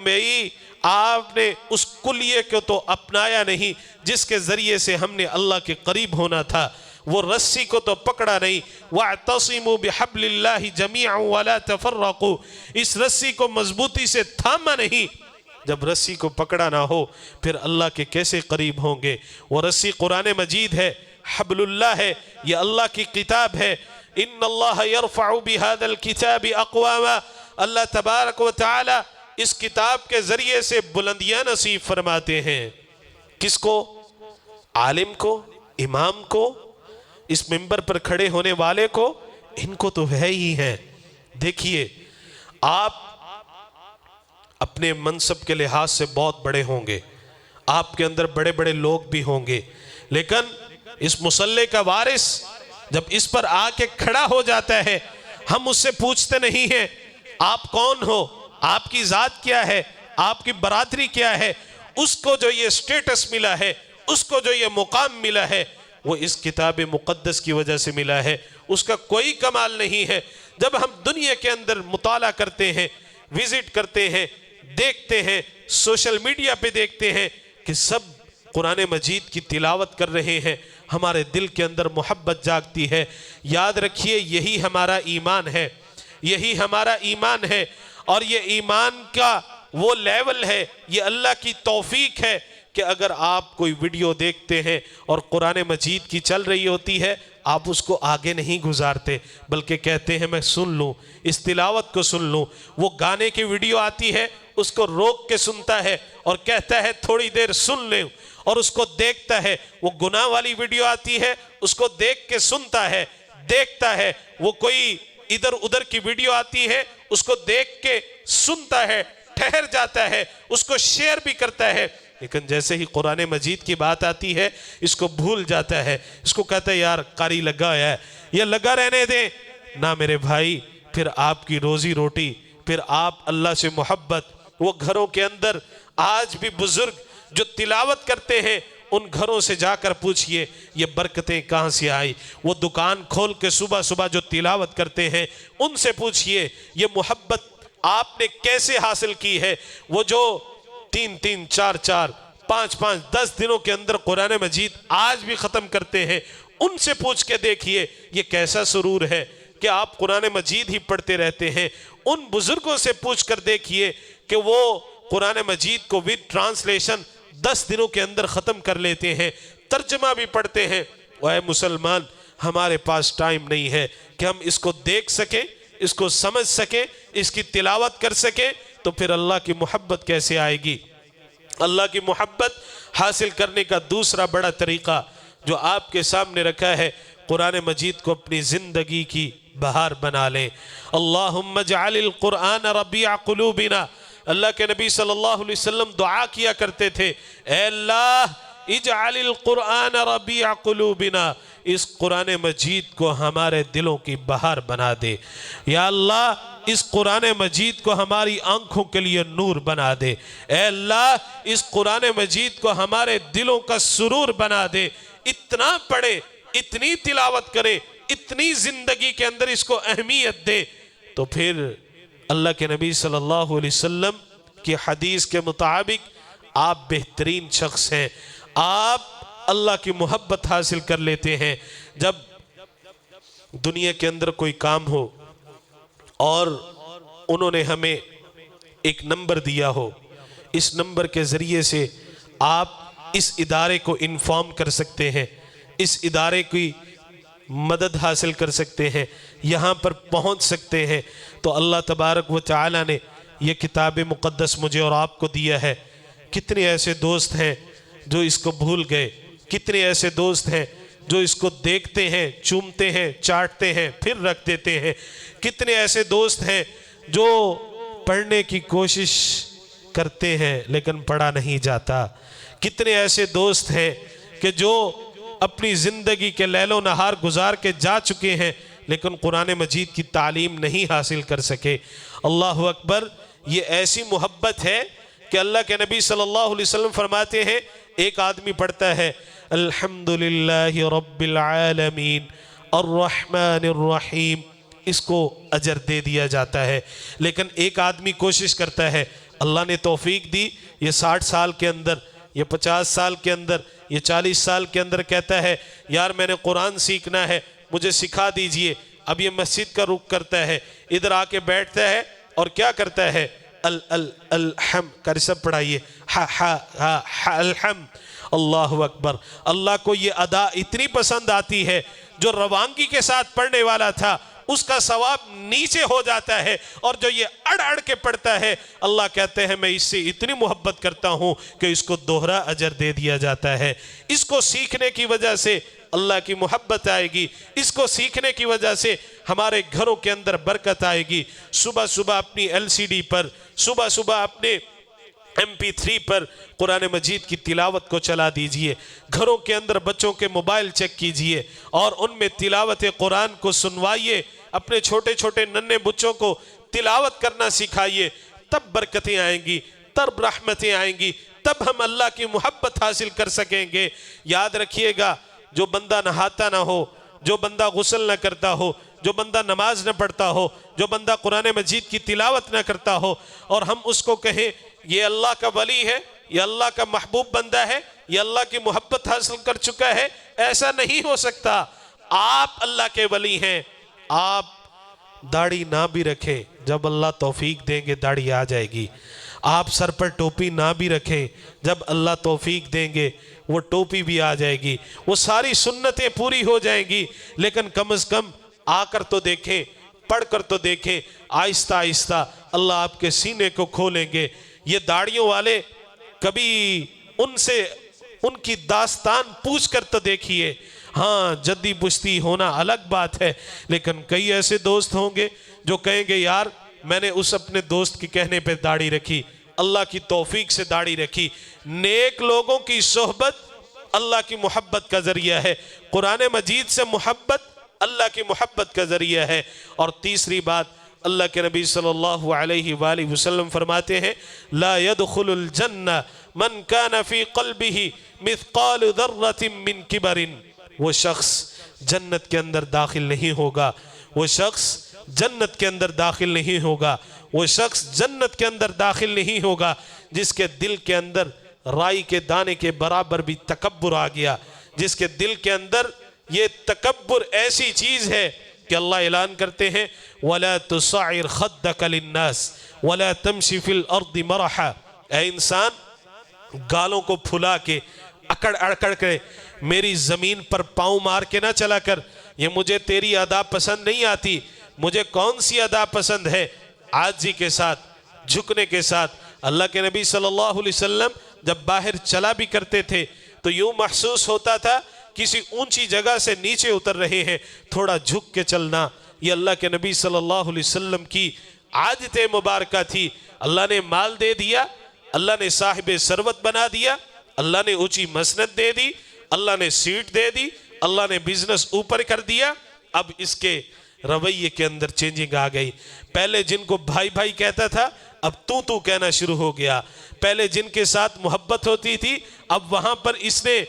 آپ نے اس کلیے کو تو اپنایا نہیں جس کے ذریعے سے ہم نے اللہ کے قریب ہونا تھا، وہ رسی کو تو پکڑا نہیں۔ وَاعْتَصِمُوا بِحَبْلِ اللَّهِ جَمِيعًا وَلَا تَفَرَّقُوا، اس رسی کو مضبوطی سے تھاما نہیں۔ جب رسی کو پکڑا نہ ہو پھر اللہ کے کیسے قریب ہوں گے؟ وہ رسی قرآن مجید ہے، حبل اللہ ہے، یہ اللہ کی کتاب ہے۔ ان اللہ یرفع بهذا الكتاب اقواما، اللہ تبارک و تعالی اس کتاب کے ذریعے سے بلندیاں نصیب فرماتے ہیں۔ کس کو؟ عالم کو، امام کو، اس منبر پر کھڑے ہونے والے کو، ان کو تو ہے ہی ہیں۔ دیکھیے، آپ اپنے منصب کے لحاظ سے بہت بڑے ہوں گے، آپ کے اندر بڑے بڑے لوگ بھی ہوں گے، لیکن اس مصلی کا وارث جب اس پر آ کے کھڑا ہو جاتا ہے، ہم اس سے پوچھتے نہیں ہیں آپ کون ہو، آپ کی ذات کیا ہے، آپ کی برادری کیا ہے۔ اس کو جو یہ سٹیٹس ملا ہے، اس کو جو یہ مقام ملا ہے، وہ اس کتاب مقدس کی وجہ سے ملا ہے، اس کا کوئی کمال نہیں ہے۔ جب ہم دنیا کے اندر مطالعہ کرتے ہیں، وزٹ کرتے ہیں، دیکھتے ہیں، سوشل میڈیا پہ دیکھتے ہیں کہ سب قرآن مجید کی تلاوت کر رہے ہیں، ہمارے دل کے اندر محبت جاگتی ہے۔ یاد رکھیے، یہی ہمارا ایمان ہے، یہی ہمارا ایمان ہے، اور یہ ایمان کا وہ لیول ہے، یہ اللہ کی توفیق ہے کہ اگر آپ کوئی ویڈیو دیکھتے ہیں اور قرآن مجید کی چل رہی ہوتی ہے، آپ اس کو آگے نہیں گزارتے بلکہ کہتے ہیں میں سن لوں، اس تلاوت کو سن لوں۔ وہ گانے کی ویڈیو آتی ہے، اس کو روک کے سنتا ہے اور کہتا ہے تھوڑی دیر سن لیں، اور اس کو دیکھتا ہے۔ وہ گناہ والی ویڈیو آتی ہے، اس کو دیکھ کے سنتا ہے، دیکھتا ہے۔ وہ کوئی ادھر ادھر کی ویڈیو آتی ہے، اس کو دیکھ کے سنتا ہے، ٹھہر جاتا ہے، اس کو شیئر بھی کرتا ہے، لیکن جیسے ہی قرآن مجید کی بات آتی ہے اس کو بھول جاتا ہے۔ اس کو کہتا ہے یار قاری لگا ہے، یہ لگا رہنے دیں نہ میرے بھائی۔ پھر آپ کی روزی روٹی، پھر آپ اللہ سے محبت، وہ گھروں کے اندر آج بھی بزرگ جو تلاوت کرتے ہیں ان گھروں سے جا کر پوچھئے یہ برکتیں کہاں سے آئی۔ وہ دکان کھول کے صبح صبح جو تلاوت کرتے ہیں ان سے پوچھئے یہ محبت آپ نے کیسے حاصل کی ہے۔ وہ جو 3 4 5 10 دنوں کے اندر قرآن مجید آج بھی ختم کرتے ہیں، ان سے پوچھ کے دیکھئے یہ کیسا سرور ہے کہ آپ قرآن مجید ہی پڑھتے رہتے ہیں۔ ان بزرگوں سے پوچھ کر دیکھئے کہ وہ قرآن مجید کو ود ٹرانسلیشن 10 دنوں کے اندر ختم کر لیتے ہیں، ترجمہ بھی پڑھتے ہیں۔ اے مسلمان، ہمارے پاس ٹائم نہیں ہے کہ ہم اس کو دیکھ سکیں، اس کو سمجھ سکیں، اس کی تلاوت کر سکیں، تو پھر اللہ کی محبت کیسے آئے گی؟ اللہ کی محبت حاصل کرنے کا دوسرا بڑا طریقہ جو آپ کے سامنے رکھا ہے، قرآن مجید کو اپنی زندگی کی بہار بنا لیں۔ اللہم اجعل القرآن ربیع قلوبنا، اللہ کے نبی صلی اللہ علیہ وسلم دعا کیا کرتے تھے، اے اللہ اجعل القرآن ربیع قلوبنا، اس قرآن مجید کو ہمارے دلوں کی بہار بنا دے۔ یا اللہ اس قرآن مجید کو ہماری آنکھوں کے لیے نور بنا دے۔ اے اللہ اس قرآن مجید کو ہمارے دلوں کا سرور بنا دے۔ اتنا پڑھے، اتنی تلاوت کرے، اتنی زندگی کے اندر اس کو اہمیت دے، تو پھر اللہ کے نبی صلی اللہ علیہ وسلم کی حدیث کے مطابق آپ بہترین شخص ہیں، آپ اللہ کی محبت حاصل کر لیتے ہیں۔ جب دنیا کے اندر کوئی کام ہو اور انہوں نے ہمیں ایک نمبر دیا ہو، اس نمبر کے ذریعے سے آپ اس ادارے کو انفارم کر سکتے ہیں، اس ادارے کی مدد حاصل کر سکتے ہیں، یہاں پر پہنچ سکتے ہیں، تو اللہ تبارک و تعالی نے یہ کتاب مقدس مجھے اور آپ کو دیا ہے۔ کتنے ایسے دوست ہیں جو اس کو بھول گئے، کتنے ایسے دوست ہیں جو اس کو دیکھتے ہیں، چومتے ہیں، چاٹتے ہیں، پھر رکھ دیتے ہیں۔ کتنے ایسے دوست ہیں جو پڑھنے کی کوشش کرتے ہیں لیکن پڑھا نہیں جاتا۔ کتنے ایسے دوست ہیں کہ جو اپنی زندگی کے لیل و نہار گزار کے جا چکے ہیں لیکن قرآن مجید کی تعلیم نہیں حاصل کر سکے۔ اللہ اکبر، یہ ایسی محبت ہے کہ اللہ کے نبی صلی اللہ علیہ وسلم فرماتے ہیں ایک آدمی پڑھتا ہے الحمدللہ رب العالمین الرحمن الرحیم، اس کو اجر دے دیا جاتا ہے۔ لیکن ایک آدمی کوشش کرتا ہے، اللہ نے توفیق دی، یہ 60 سال کے اندر، یہ 50 سال کے اندر، یہ 40 سال کے اندر کہتا ہے یار میں نے قرآن سیکھنا ہے، مجھے سکھا دیجئے۔ اب یہ مسجد کا رخ کرتا ہے، ادھر آ کے بیٹھتا ہے اور کیا کرتا ہے الحم کر سب پڑھائیے الحم، اللہ اکبر۔ اللہ کو یہ ادا اتنی پسند آتی ہے، جو روانگی کے ساتھ پڑھنے والا تھا اس کا ثواب نیچے ہو جاتا ہے، اور جو یہ اڑ اڑ کے پڑھتا ہے اللہ کہتے ہیں میں اس سے اتنی محبت کرتا ہوں کہ اس کو دوہرا اجر دے دیا جاتا ہے۔ اس کو سیکھنے کی وجہ سے اللہ کی محبت آئے گی، اس کو سیکھنے کی وجہ سے ہمارے گھروں کے اندر برکت آئے گی۔ صبح صبح اپنی LCD پر، صبح صبح اپنے MP3 پر قرآن مجید کی تلاوت کو چلا دیجئے، گھروں کے اندر بچوں کے موبائل چیک کیجئے اور ان میں تلاوت قرآن کو سنوائیے، اپنے چھوٹے چھوٹے ننھے بچوں کو تلاوت کرنا سکھائیے، تب برکتیں آئیں گی، تب رحمتیں آئیں گی، تب ہم اللہ کی محبت حاصل کر سکیں گے۔ یاد رکھیے گا، جو بندہ نہاتا نہ ہو، جو بندہ غسل نہ کرتا ہو، جو بندہ نماز نہ پڑھتا ہو، جو بندہ قرآن مجید کی تلاوت نہ کرتا ہو، اور ہم اس کو کہیں یہ اللہ کا ولی ہے، یہ اللہ کا محبوب بندہ ہے، یہ اللہ کی محبت حاصل کر چکا ہے، ایسا نہیں ہو سکتا۔ آپ اللہ کے ولی ہیں، آپ داڑھی نہ بھی رکھیں، جب اللہ توفیق دیں گے داڑھی آ جائے گی۔ آپ سر پر ٹوپی نہ بھی رکھیں، جب اللہ توفیق دیں گے وہ ٹوپی بھی آ جائے گی، وہ ساری سنتیں پوری ہو جائیں گی، لیکن کم از کم آ کر تو دیکھیں، پڑھ کر تو دیکھیں۔ آہستہ آہستہ اللہ آپ کے سینے کو کھولیں گے۔ یہ داڑھیوں والے کبھی ان سے ان کی داستان پوچھ کر تو دیکھیے۔ ہاں جدی پشتی ہونا الگ بات ہے، لیکن کئی ایسے دوست ہوں گے جو کہیں گے یار میں نے اس اپنے دوست کے کہنے پہ داڑھی رکھی، اللہ کی توفیق سے داڑھی رکھی۔ نیک لوگوں کی صحبت اللہ کی محبت کا ذریعہ ہے، قرآن مجید سے محبت اللہ کی محبت کا ذریعہ ہے۔ اور تیسری بات، اللہ کے نبی صلی اللہ علیہ وآلہ وسلم فرماتے ہیں لا يدخل الجنہ من کان فی قلبہ مثقال ذرۃ من کبر، وہ شخص جنت کے اندر داخل نہیں ہوگا، وہ شخص جنت کے اندر داخل نہیں ہوگا، وہ شخص جنت کے اندر داخل نہیں ہوگا جس کے دل کے اندر رائی کے دانے کے برابر بھی تکبر آ گیا، جس کے دل کے اندر یہ تکبر ایسی چیز ہے کہ اللہ اعلان کرتے ہیں وَلَا تُصَعِرْ خَدَّكَ لِلنَّاسِ وَلَا تَمْشِ فِي الْأَرْضِ مَرَحًا، اے انسان گالوں کو پھلا کے اکڑ اکڑ کے میری زمین پر پاؤں مار کے نہ چلا کر، یہ مجھے تیری ادا پسند نہیں آتی۔ مجھے کون سی ادا پسند ہے؟ عاجزی کے ساتھ، جھکنے کے ساتھ۔ اللہ کے نبی صلی اللہ علیہ وسلم جب باہر چلا بھی کرتے تھے تو یوں محسوس ہوتا تھا کسی اونچی جگہ سے نیچے اتر رہے ہیں، تھوڑا جھک کے چلنا، یہ اللہ کے نبی صلی اللہ علیہ وسلم کی عادت مبارکہ تھی۔ اللہ نے مال دے دیا، اللہ نے صاحب ثروت بنا دیا، اللہ نے اونچی مسند دے دی، اللہ نے سیٹ دے دی، اللہ نے بزنس اوپر کر دیا۔ اب اس کے رویے کے اندر چینجنگ آ گئی۔ پہلے جن کو بھائی بھائی کہتا تھا اب تو کہنا شروع ہو گیا۔ پہلے جن کے ساتھ محبت ہوتی تھی اب وہاں پر اس نے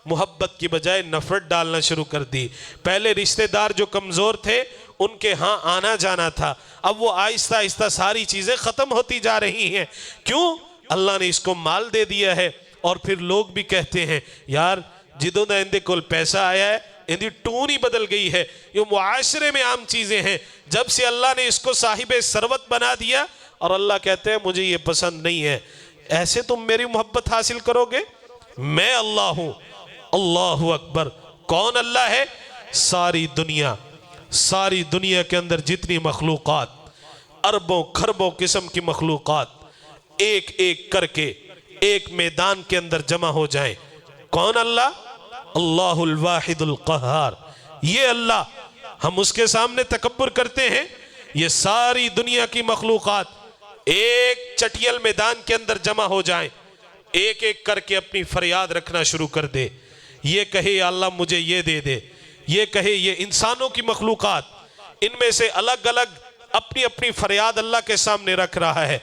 محبت کی بجائے نفرت ڈالنا شروع کر دی۔ پہلے رشتہ دار جو کمزور تھے ان کے ہاں آنا جانا تھا، اب وہ آہستہ آہستہ ساری چیزیں ختم ہوتی جا رہی ہیں۔ کیوں؟ اللہ نے اس کو مال دے دیا ہے۔ اور پھر لوگ بھی کہتے ہیں یار جدوں دا اندے کول پیسہ آیا ہے اندی ٹون ہی بدل گئی ہے۔ یہ معاشرے میں عام چیزیں ہیں۔ جب سے اللہ نے اس کو صاحب ثروت بنا دیا اور اللہ کہتے ہیں مجھے یہ پسند نہیں ہے، ایسے تم میری محبت حاصل کرو گے؟ میں اللہ ہوں۔ اللہ اکبر۔ کون اللہ ہے؟ ساری دنیا کے اندر جتنی مخلوقات، اربوں کھربوں قسم کی مخلوقات ایک ایک کر کے ایک میدان کے اندر جمع ہو جائیں، کون اللہ؟ اللہ الواحد القہار۔ یہ اللہ، ہم اس کے سامنے تکبر کرتے ہیں؟ یہ ساری دنیا کی مخلوقات ایک چٹیل میدان کے اندر جمع ہو جائیں، ایک ایک کر کے اپنی فریاد رکھنا شروع کر دے، یہ کہے یا اللہ مجھے یہ دے دے، یہ کہے، یہ انسانوں کی مخلوقات ان میں سے الگ الگ اپنی اپنی فریاد اللہ کے سامنے رکھ رہا ہے۔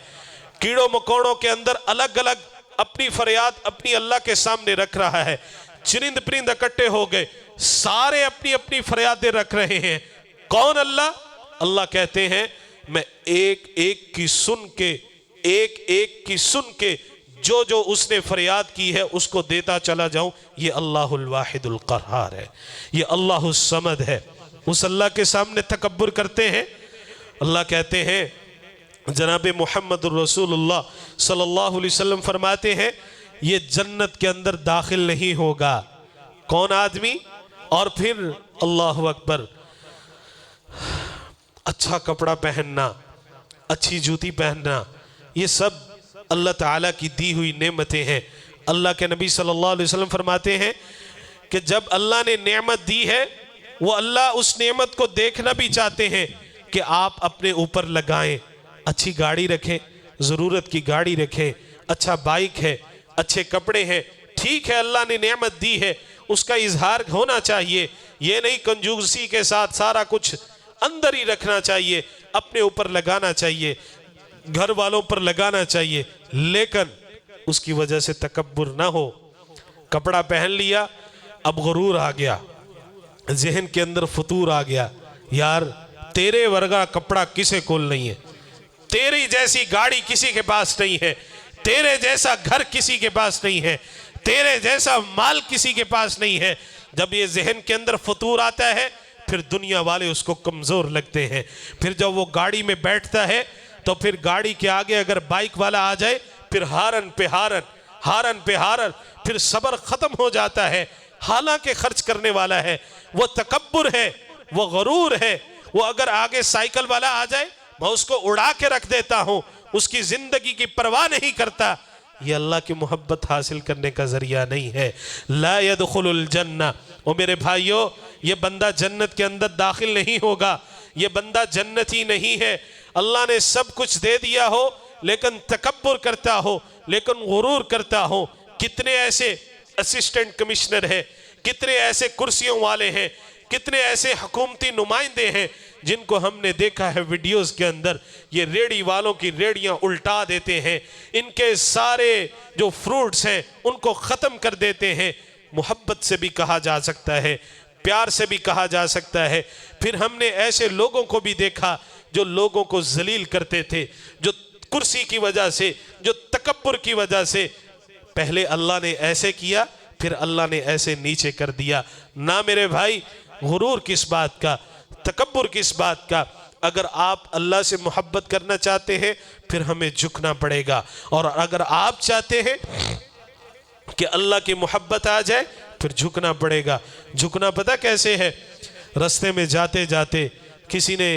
کیڑوں مکوڑوں کے اندر الگ الگ اپنی فریاد اپنی اللہ کے سامنے رکھ رہا ہے۔ چرند پرند اکٹھے ہو گئے، سارے اپنی اپنی فریادیں رکھ رہے ہیں۔ کون اللہ؟ اللہ کہتے ہیں میں ایک ایک کی سن کے جو جو اس نے فریاد کی ہے اس کو دیتا چلا جاؤں۔ یہ اللہ الواحد القہار ہے، یہ اللہ الصمد ہے۔ اس اللہ کے سامنے تکبر کرتے ہیں۔ اللہ کہتے ہیں، جناب محمد الرسول اللہ صلی اللہ علیہ وسلم فرماتے ہیں یہ جنت کے اندر داخل نہیں ہوگا۔ کون آدمی؟ اور پھر اللہ اکبر، اچھا کپڑا پہننا، اچھی جوتی پہننا، یہ سب اللہ تعالیٰ کی دی ہوئی نعمتیں ہیں۔ اللہ کے نبی صلی اللہ علیہ وسلم فرماتے ہیں کہ جب اللہ نے نعمت دی ہے وہ اللہ اس نعمت کو دیکھنا بھی چاہتے ہیں کہ آپ اپنے اوپر لگائیں۔ اچھی گاڑی رکھیں، ضرورت کی گاڑی رکھیں، اچھا بائک ہے، اچھے کپڑے ہیں، ٹھیک ہے اللہ نے نعمت دی ہے، اس کا اظہار ہونا چاہیے۔ یہ نہیں کنجوسی کے ساتھ سارا کچھ اندر ہی رکھنا چاہیے، اپنے اوپر لگانا چاہیے، گھر والوں پر لگانا چاہیے، لیکن اس کی وجہ سے تکبر نہ ہو۔ کپڑا پہن لیا، اب غرور آ گیا، ذہن کے اندر فطور آ گیا، یار تیرے ورگا کپڑا کسے کول نہیں ہے، تیری جیسی گاڑی کسی کے پاس نہیں ہے، تیرے جیسا گھر کسی کے پاس نہیں ہے، تیرے جیسا مال کسی کے پاس نہیں ہے۔ جب یہ ذہن کے اندر فطور آتا ہے پھر دنیا والے اس کو کمزور لگتے ہیں۔ پھر جب وہ گاڑی میں بیٹھتا ہے تو پھر گاڑی کے آگے اگر بائک والا آ جائے پھر ہارن پہ ہارن، ہارن پہ ہارن، پھر صبر ختم ہو جاتا ہے، حالانکہ خرچ کرنے والا ہے۔ وہ تکبر ہے، وہ غرور ہے۔ وہ اگر آگے سائیکل والا آ جائے میں اس کو اڑا کے رکھ دیتا ہوں، اس کی زندگی کی پرواہ نہیں کرتا۔ یہ اللہ کی محبت حاصل کرنے کا ذریعہ نہیں ہے۔ لا يدخل الجنہ، اور میرے بھائیو یہ بندہ جنت کے اندر داخل نہیں ہوگا، یہ بندہ جنتی نہیں ہے۔ اللہ نے سب کچھ دے دیا ہو لیکن تکبر کرتا ہو، لیکن غرور کرتا ہو۔ کتنے ایسے اسسٹنٹ کمشنر ہیں، کتنے ایسے کرسیوں والے ہیں، کتنے ایسے حکومتی نمائندے ہیں جن کو ہم نے دیکھا ہے ویڈیوز کے اندر، یہ ریڑی والوں کی ریڑیاں الٹا دیتے ہیں، ان کے سارے جو فروٹس ہیں ان کو ختم کر دیتے ہیں۔ محبت سے بھی کہا جا سکتا ہے، پیار سے بھی کہا جا سکتا ہے۔ پھر ہم نے ایسے لوگوں کو بھی دیکھا جو لوگوں کو ذلیل کرتے تھے، جو کرسی کی وجہ سے، جو تکبر کی وجہ سے، پہلے اللہ نے ایسے کیا پھر اللہ نے ایسے نیچے کر دیا۔ نہ میرے بھائی، غرور کس بات کا، تکبر کس بات کا؟ اگر آپ اللہ سے محبت کرنا چاہتے ہیں پھر ہمیں جھکنا پڑے گا، اور اگر آپ چاہتے ہیں کہ اللہ کی محبت آ جائے پھر جھکنا پڑے گا۔ جھکنا پتہ کیسے ہے؟ رستے میں جاتے جاتے کسی نے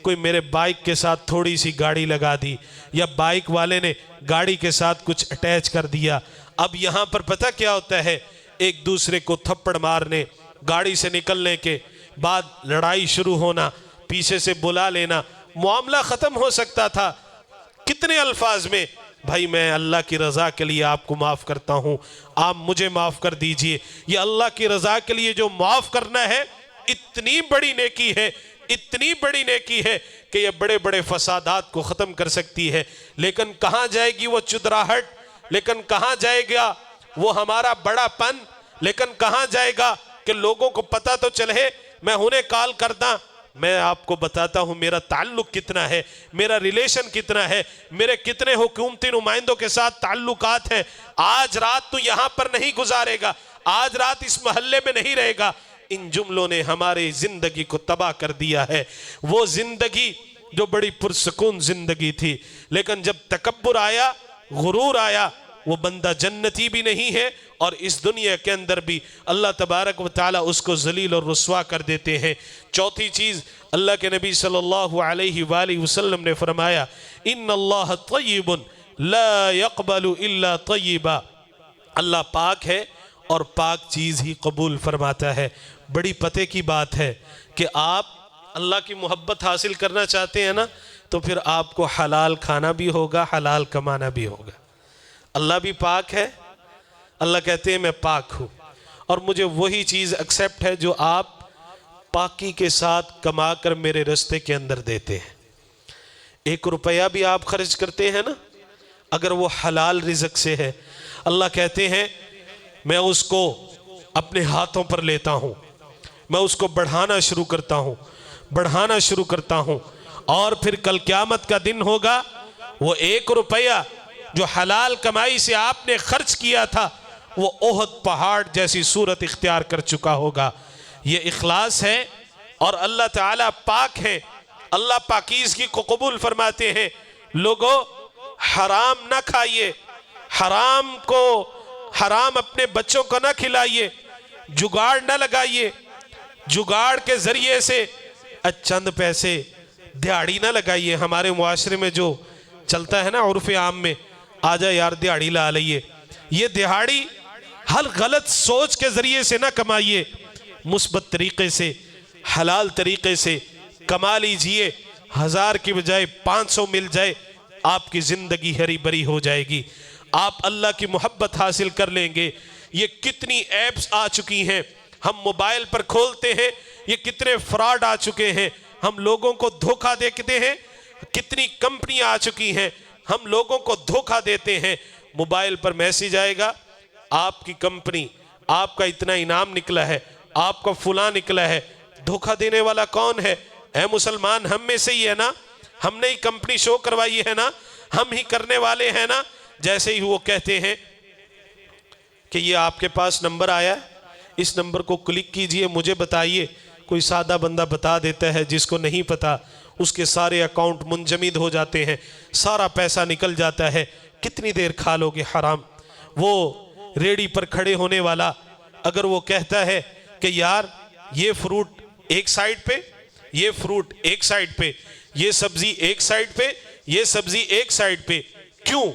کوئی میرے بائک کے ساتھ تھوڑی سی گاڑی لگا دی، یا بائک والے نے گاڑی کے ساتھ کچھ اٹیچ کر دیا۔ اب یہاں پر پتہ کیا ہوتا ہے؟ ایک دوسرے کو تھپڑ مارنے، گاڑی سے نکلنے کے بعد لڑائی شروع ہونا، پیچھے سے بلا لینا۔ معاملہ ختم ہو سکتا تھا کتنے الفاظ میں، بھائی میں اللہ کی رضا کے لیے آپ کو معاف کرتا ہوں، آپ مجھے معاف کر دیجئے۔ یہ اللہ کی رضا کے لیے جو معاف کرنا ہے اتنی بڑی نیکی ہے، اتنی بڑی نیکی ہے کہ یہ بڑے بڑے فسادات کو ختم کر سکتی ہے۔ لیکن کہاں جائے گی وہ چدراہٹ؟ لیکن کہاں جائے گا وہ ہمارا بڑا پن؟ لیکن کہاں جائے گا کہ لوگوں کو پتہ تو چلے میں انہیں کال کردہ؟ میں آپ کو بتاتا ہوں میرا تعلق کتنا ہے، میرا ریلیشن کتنا ہے، میرے کتنے حکومتی نمائندوں کے ساتھ تعلقات ہیں۔ آج رات تو یہاں پر نہیں گزارے گا، آج رات اس محلے میں نہیں رہے گا۔ ان جملوں نے ہماری زندگی کو تباہ کر دیا ہے۔ وہ زندگی جو بڑی پرسکون زندگی تھی، لیکن جب تکبر آیا، غرور آیا، وہ بندہ جنتی بھی نہیں ہے، اور اس دنیا کے اندر بھی اللہ تبارک و تعالیٰ اس کو ذلیل اور رسوا کر دیتے ہیں۔ چوتھی چیز، اللہ کے نبی صلی اللہ علیہ وآلہ وسلم نے فرمایا، ان اللہ طیب لا يقبل الا طیبا، اللہ پاک ہے اور پاک چیز ہی قبول فرماتا ہے۔ بڑی پتے کی بات ہے کہ آپ اللہ کی محبت حاصل کرنا چاہتے ہیں نا، تو پھر آپ کو حلال کھانا بھی ہوگا، حلال کمانا بھی ہوگا۔ اللہ بھی پاک ہے، اللہ کہتے ہیں میں پاک ہوں، اور مجھے وہی چیز ایکسیپٹ ہے جو آپ پاکی کے ساتھ کما کر میرے رستے کے اندر دیتے ہیں۔ 1 روپیہ بھی آپ خرچ کرتے ہیں نا، اگر وہ حلال رزق سے ہے، اللہ کہتے ہیں میں اس کو اپنے ہاتھوں پر لیتا ہوں، میں اس کو بڑھانا شروع کرتا ہوں، بڑھانا شروع کرتا ہوں، اور پھر کل قیامت کا دن ہوگا، وہ 1 روپیہ جو حلال کمائی سے آپ نے خرچ کیا تھا وہ احد پہاڑ جیسی صورت اختیار کر چکا ہوگا۔ یہ اخلاص ہے، اور اللہ تعالیٰ پاک ہے، اللہ پاکیزگی کو قبول فرماتے ہیں۔ لوگوں، حرام نہ کھائیے، حرام اپنے بچوں کو نہ کھلائیے، جگاڑ نہ لگائیے، جگاڑ کے ذریعے سے چند پیسے دیہاڑی نہ لگائیے۔ ہمارے معاشرے میں جو چلتا ہے نا عرف عام میں، آجا یار دیہاڑی لا لئیے، یہ دیہاڑی ہر غلط سوچ کے ذریعے سے نہ کمائیے، مثبت طریقے سے، حلال طریقے سے کما لیجئے۔ 1000 کی بجائے 500 مل جائے، آپ کی زندگی ہری بری ہو جائے گی، آپ اللہ کی محبت حاصل کر لیں گے۔ یہ کتنی ایپس آ چکی ہیں، ہم موبائل پر کھولتے ہیں، یہ کتنے فراڈ آ چکے ہیں، ہم لوگوں کو دھوکہ دیتے ہیں، کتنی کمپنیاں آ چکی ہیں، ہم لوگوں کو دھوکہ دیتے ہیں۔ موبائل پر میسیج آئے گا، آپ کی کمپنی، آپ کا اتنا انعام نکلا ہے، آپ کا فلاں نکلا ہے۔ دھوکہ دینے والا کون ہے؟ اے مسلمان، ہم میں سے ہی ہے نا، ہم نے ہی کمپنی شو کروائی ہے نا، ہم ہی کرنے والے ہیں نا۔ جیسے ہی وہ کہتے ہیں کہ یہ آپ کے پاس نمبر آیا ہے، اس نمبر کو کلک کیجئے، مجھے بتائیے کوئی سادہ بندہ بتا دیتا ہے، جس کو نہیں پتا اس کے سارے اکاؤنٹ منجمد ہو جاتے ہیں، سارا پیسہ نکل جاتا ہے۔ کتنی دیر کھا لو گے حرام؟ وہ ریڑی پر کھڑے ہونے والا اگر وہ کہتا ہے کہ یار یہ فروٹ ایک سائیڈ پہ، یہ فروٹ ایک سائیڈ پہ، یہ سبزی ایک سائیڈ پہ، یہ سبزی ایک سائیڈ پہ، کیوں؟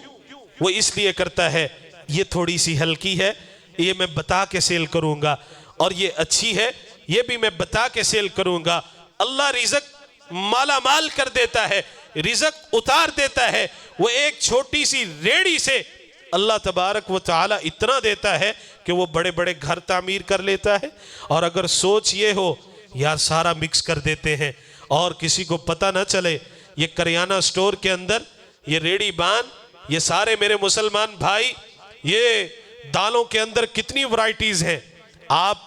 وہ اس لیے کرتا ہے یہ تھوڑی سی ہلکی ہے، یہ میں بتا کے سیل کروں گا، اور یہ اچھی ہے، یہ بھی میں بتا کے سیل کروں گا۔ اللہ رزق مالا مال کر دیتا ہے، رزق اتار دیتا ہے۔ وہ ایک چھوٹی سی ریڑی سے اللہ تبارک و تعالی اتنا دیتا ہے کہ وہ بڑے بڑے گھر تعمیر کر لیتا ہے۔ اور اگر سوچ یہ ہو یار سارا مکس کر دیتے ہیں اور کسی کو پتہ نہ چلے، یہ کریانہ سٹور کے اندر یہ ریڑی بان، یہ سارے میرے مسلمان بھائی، یہ دالوں کے اندر کتنی ورائٹیز ہیں۔ آپ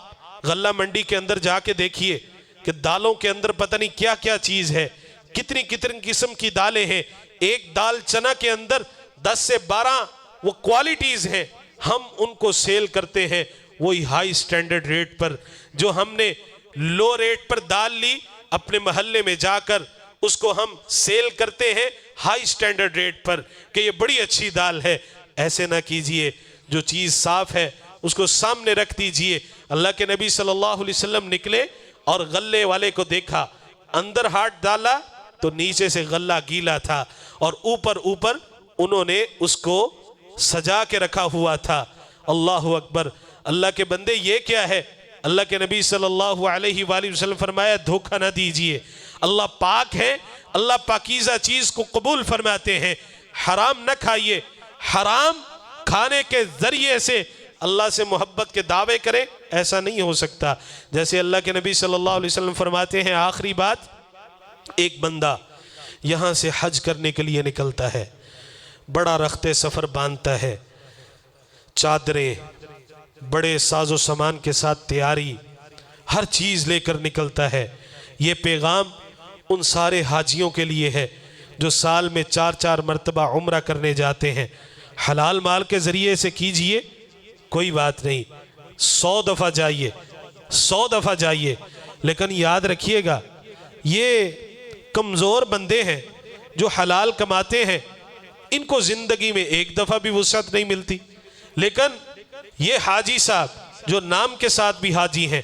غلہ منڈی کے اندر جا کے دیکھیے کہ دالوں کے اندر پتہ نہیں کیا کیا چیز ہے، کتنی کتنی قسم کی دالیں ہیں۔ ایک دال چنا کے اندر 10 سے 12 وہ کوالٹیز ہیں، ہم ان کو سیل کرتے ہیں وہی ہائی سٹینڈرڈ ریٹ پر۔ جو ہم نے لو ریٹ پر دال لی، اپنے محلے میں جا کر اس کو ہم سیل کرتے ہیں ہائی سٹینڈرڈ ریٹ پر کہ یہ بڑی اچھی دال ہے۔ ایسے نہ کیجئے، جو چیز صاف ہے اس کو سامنے رکھ دیجئے۔ اللہ کے نبی صلی اللہ علیہ وسلم نکلے اور غلے والے کو دیکھا، اندر ہاتھ ڈالا تو نیچے سے غلہ گیلا تھا، اور اوپر انہوں نے اس کو سجا کے رکھا ہوا تھا۔ اللہ اکبر! اللہ کے بندے یہ کیا ہے؟ اللہ کے نبی صلی اللہ علیہ وآلہ وسلم فرمایا دھوکہ نہ دیجئے، اللہ پاک ہے، اللہ پاکیزہ چیز کو قبول فرماتے ہیں۔ حرام نہ کھائیے، حرام کھانے کے ذریعے سے اللہ سے محبت کے دعوے کریں، ایسا نہیں ہو سکتا۔ جیسے اللہ کے نبی صلی اللہ علیہ وسلم فرماتے ہیں آخری بات، ایک بندہ یہاں سے حج کرنے کے لیے نکلتا ہے، بڑا رخت سفر باندھتا ہے، چادریں، بڑے ساز و سامان کے ساتھ تیاری، ہر چیز لے کر نکلتا ہے۔ یہ پیغام ان سارے حاجیوں کے لیے ہے جو سال میں 4 مرتبہ عمرہ کرنے جاتے ہیں۔ حلال مال کے ذریعے سے کیجئے، کوئی بات نہیں، 100 دفعہ جائیے، 100 دفعہ جائیے، لیکن یاد رکھیے گا یہ کمزور بندے ہیں جو حلال کماتے ہیں، ان کو زندگی میں ایک دفعہ بھی وسعت نہیں ملتی۔ لیکن یہ حاجی صاحب جو نام کے ساتھ بھی حاجی ہیں،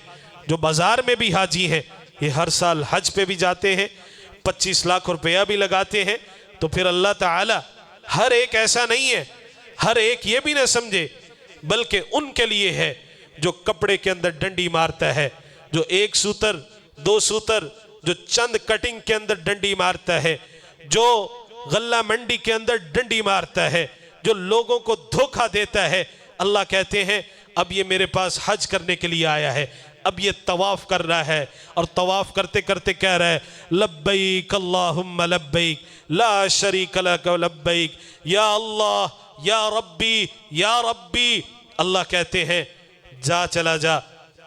جو بازار میں بھی حاجی ہیں، یہ ہر سال حج پہ بھی جاتے ہیں، 25 لاکھ روپیہ بھی لگاتے ہیں۔ تو پھر اللہ تعالی ہر ایک ایسا نہیں ہے، ہر ایک یہ بھی نہ سمجھے، بلکہ ان کے لیے ہے جو کپڑے کے اندر ڈنڈی مارتا ہے، جو 1 سوتر 2 سوتر، جو چند کٹنگ کے اندر ڈنڈی مارتا ہے، جو غلہ منڈی کے اندر ڈنڈی مارتا ہے، جو لوگوں کو دھوکہ دیتا ہے۔ اللہ کہتے ہیں اب یہ میرے پاس حج کرنے کے لیے آیا ہے، اب یہ طواف کر رہا ہے، اور طواف کرتے کرتے کہہ رہا ہے لبیک اللہم لبیک لا شریک لک لبیک، یا اللہ یا ربی یا ربی۔ اللہ کہتے ہیں جا چلا جا،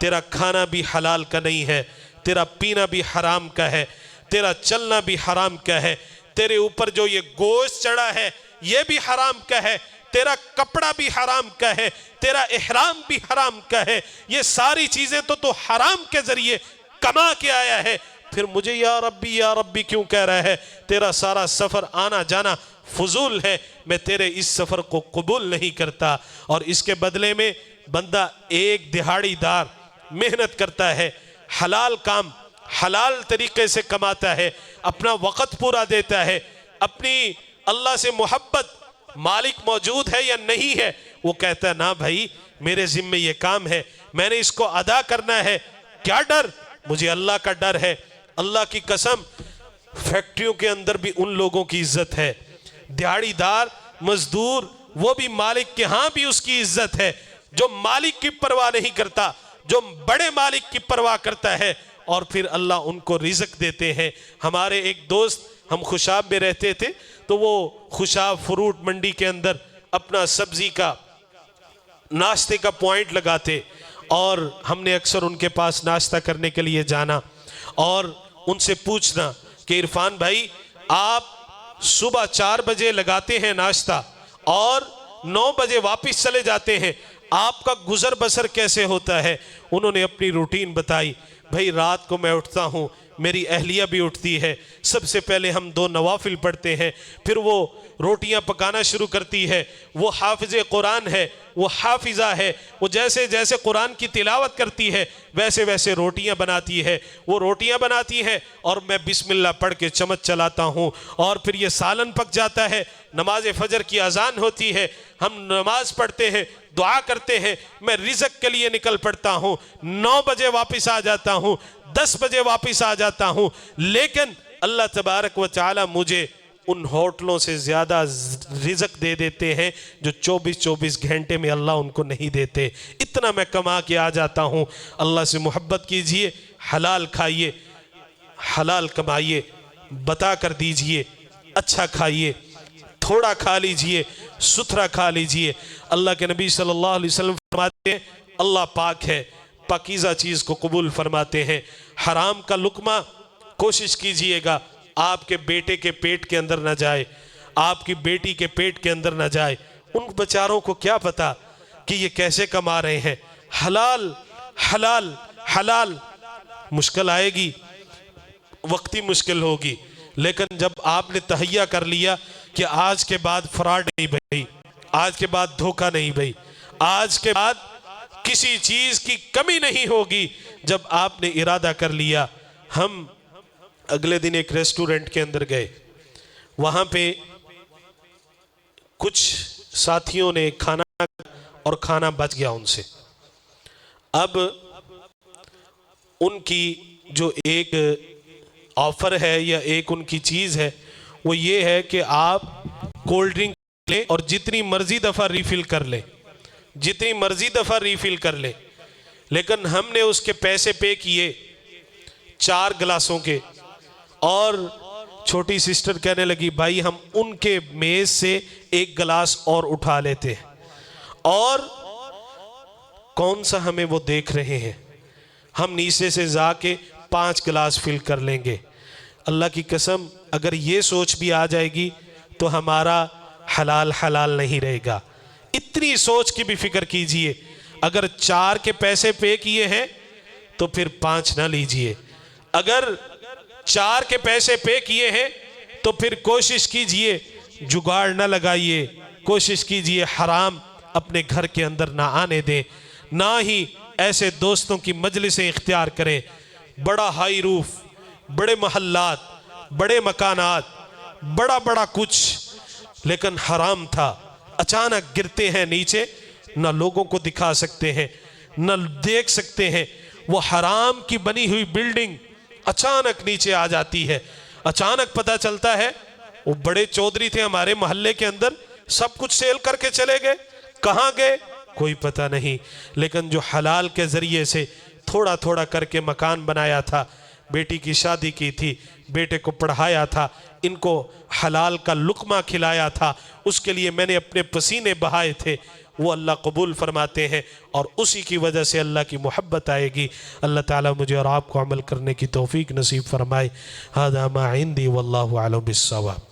تیرا کھانا بھی حلال کا نہیں ہے، تیرا پینا بھی حرام کا ہے، تیرا چلنا بھی حرام کا ہے، تیرے اوپر جو یہ گوشت چڑھا ہے یہ بھی حرام کا ہے، تیرا کپڑا بھی حرام کا ہے، تیرا احرام بھی حرام کا ہے، یہ ساری چیزیں تو حرام کے ذریعے کما کے آیا ہے، پھر مجھے یا ربی کیوں کہہ رہا ہے؟ تیرا سارا سفر آنا جانا فضول ہے، میں تیرے اس سفر کو قبول نہیں کرتا۔ اور اس کے بدلے میں بندہ ایک دہاڑی دار محنت کرتا ہے، حلال کام حلال طریقے سے کماتا ہے، اپنا وقت پورا دیتا ہے، اپنی اللہ سے محبت، مالک موجود ہے یا نہیں ہے، وہ کہتا ہے نا بھائی میرے ذمہ یہ کام ہے، میں نے اس کو ادا کرنا ہے۔ کیا ڈر؟ مجھے اللہ کا ڈر ہے۔ اللہ کی قسم، فیکٹریوں کے اندر بھی ان لوگوں کی عزت ہے، دیہڑی دار مزدور، وہ بھی مالک کے ہاں بھی اس کی عزت ہے، جو مالک کی پرواہ نہیں کرتا، جو بڑے مالک کی پرواہ کرتا ہے، اور پھر اللہ ان کو رزق دیتے ہیں۔ ہمارے ایک دوست، ہم خوشاب میں رہتے تھے، تو وہ خوشاب فروٹ منڈی کے اندر اپنا سبزی کا ناشتے کا پوائنٹ لگاتے، اور ہم نے اکثر ان کے پاس ناشتہ کرنے کے لیے جانا اور ان سے پوچھنا کہ عرفان بھائی آپ صبح 4 بجے لگاتے ہیں ناشتہ اور 9 بجے واپس چلے جاتے ہیں، آپ کا گزر بسر کیسے ہوتا ہے؟ انہوں نے اپنی روٹین بتائی۔ بھئی رات کو میں اٹھتا ہوں، میری اہلیہ بھی اٹھتی ہے، سب سے پہلے ہم 2 نوافل پڑھتے ہیں، پھر وہ روٹیاں پکانا شروع کرتی ہے، وہ حافظ قرآن ہے، وہ حافظہ ہے، وہ جیسے جیسے قرآن کی تلاوت کرتی ہے ویسے ویسے روٹیاں بناتی ہے، وہ روٹیاں بناتی ہے اور میں بسم اللہ پڑھ کے چمچ چلاتا ہوں، اور پھر یہ سالن پک جاتا ہے، نماز فجر کی اذان ہوتی ہے، ہم نماز پڑھتے ہیں، دعا کرتے ہیں، میں رزق کے لیے نکل پڑتا ہوں، 9 بجے واپس آ جاتا ہوں، 10 بجے واپس آ جاتا ہوں، لیکن اللہ تبارک و تعالی مجھے ان ہوٹلوں سے زیادہ رزق دے دیتے ہیں جو 24 گھنٹے میں اللہ ان کو نہیں دیتے۔ اتنا میں کما کے آ جاتا ہوں۔ اللہ سے محبت کیجئے، حلال کھائیے، حلال کمائیے، بتا کر دیجئے، اچھا کھائیے، تھوڑا کھا لیجئے، ستھرا کھا لیجئے۔ اللہ کے نبی صلی اللہ علیہ وسلم فرماتے ہیں اللہ پاک ہے، پاکیزہ چیز کو قبول فرماتے ہیں۔ حرام کا لقمہ کوشش کیجئے گا آپ کے بیٹے کے پیٹ کے اندر نہ جائے، آپ کی بیٹی کے پیٹ کے اندر نہ جائے۔ ان بچاروں کو کیا پتا کہ یہ کیسے کما رہے ہیں۔ حلال حلال حلال، مشکل آئے گی، وقتی مشکل ہوگی، لیکن جب آپ نے تہیہ کر لیا کہ آج کے بعد فراڈ نہیں بھئی، آج کے بعد دھوکہ نہیں بھئی، آج کے بعد کسی چیز کی کمی نہیں ہوگی، جب آپ نے ارادہ کر لیا۔ ہم اگلے دن ایک ریسٹورنٹ کے اندر گئے، وہاں پہ کچھ ساتھیوں نے کھانا اور کھانا بچ گیا ان سے۔ اب ان کی جو ایک آفر ہے یا ایک ان کی چیز ہے وہ یہ ہے کہ آپ کولڈ ڈرنک لیں اور جتنی مرضی دفعہ ریفل کر لیں، جتنی مرضی دفعہ ریفل کر لیں، لیکن ہم نے اس کے پیسے پے کیے 4 گلاسوں کے، اور چھوٹی سسٹر کہنے لگی بھائی ہم ان کے میز سے 1 گلاس اور اٹھا لیتے ہیں، اور کون سا ہمیں وہ دیکھ رہے ہیں، ہم نیچے سے جا کے 5 گلاس فل کر لیں گے۔ اللہ کی قسم اگر یہ سوچ بھی آ جائے گی تو ہمارا حلال حلال نہیں رہے گا۔ اتنی سوچ کی بھی فکر کیجئے، اگر 4 کے پیسے پے کیے ہیں تو پھر 5 نہ لیجئے، اگر 4 کے پیسے پے کیے ہیں تو پھر کوشش کیجئے جگاڑ نہ لگائیے، کوشش کیجئے حرام اپنے گھر کے اندر نہ آنے دیں، نہ ہی ایسے دوستوں کی مجلسیں اختیار کریں۔ بڑا ہائی روف، بڑے محلات، بڑے مکانات، بڑا بڑا کچھ، لیکن حرام تھا، اچانک گرتے ہیں نیچے، نہ لوگوں کو دکھا سکتے ہیں، نہ دیکھ سکتے ہیں۔ وہ حرام کی بنی ہوئی بلڈنگ اچانک نیچے آ جاتی ہے، اچانک پتہ چلتا ہے وہ بڑے چودھری تھے ہمارے محلے کے اندر، سب کچھ سیل کر کے چلے گئے، کہاں گئے کوئی پتہ نہیں۔ لیکن جو حلال کے ذریعے سے تھوڑا تھوڑا کر کے مکان بنایا تھا، بیٹی کی شادی کی تھی، بیٹے کو پڑھایا تھا، ان کو حلال کا لقمہ کھلایا تھا، اس کے لیے میں نے اپنے پسینے بہائے تھے، وہ اللہ قبول فرماتے ہیں، اور اسی کی وجہ سے اللہ کی محبت آئے گی۔ اللہ تعالیٰ مجھے اور آپ کو عمل کرنے کی توفیق نصیب فرمائے۔ ھذا ما عندی واللہ اعلم بالصواب۔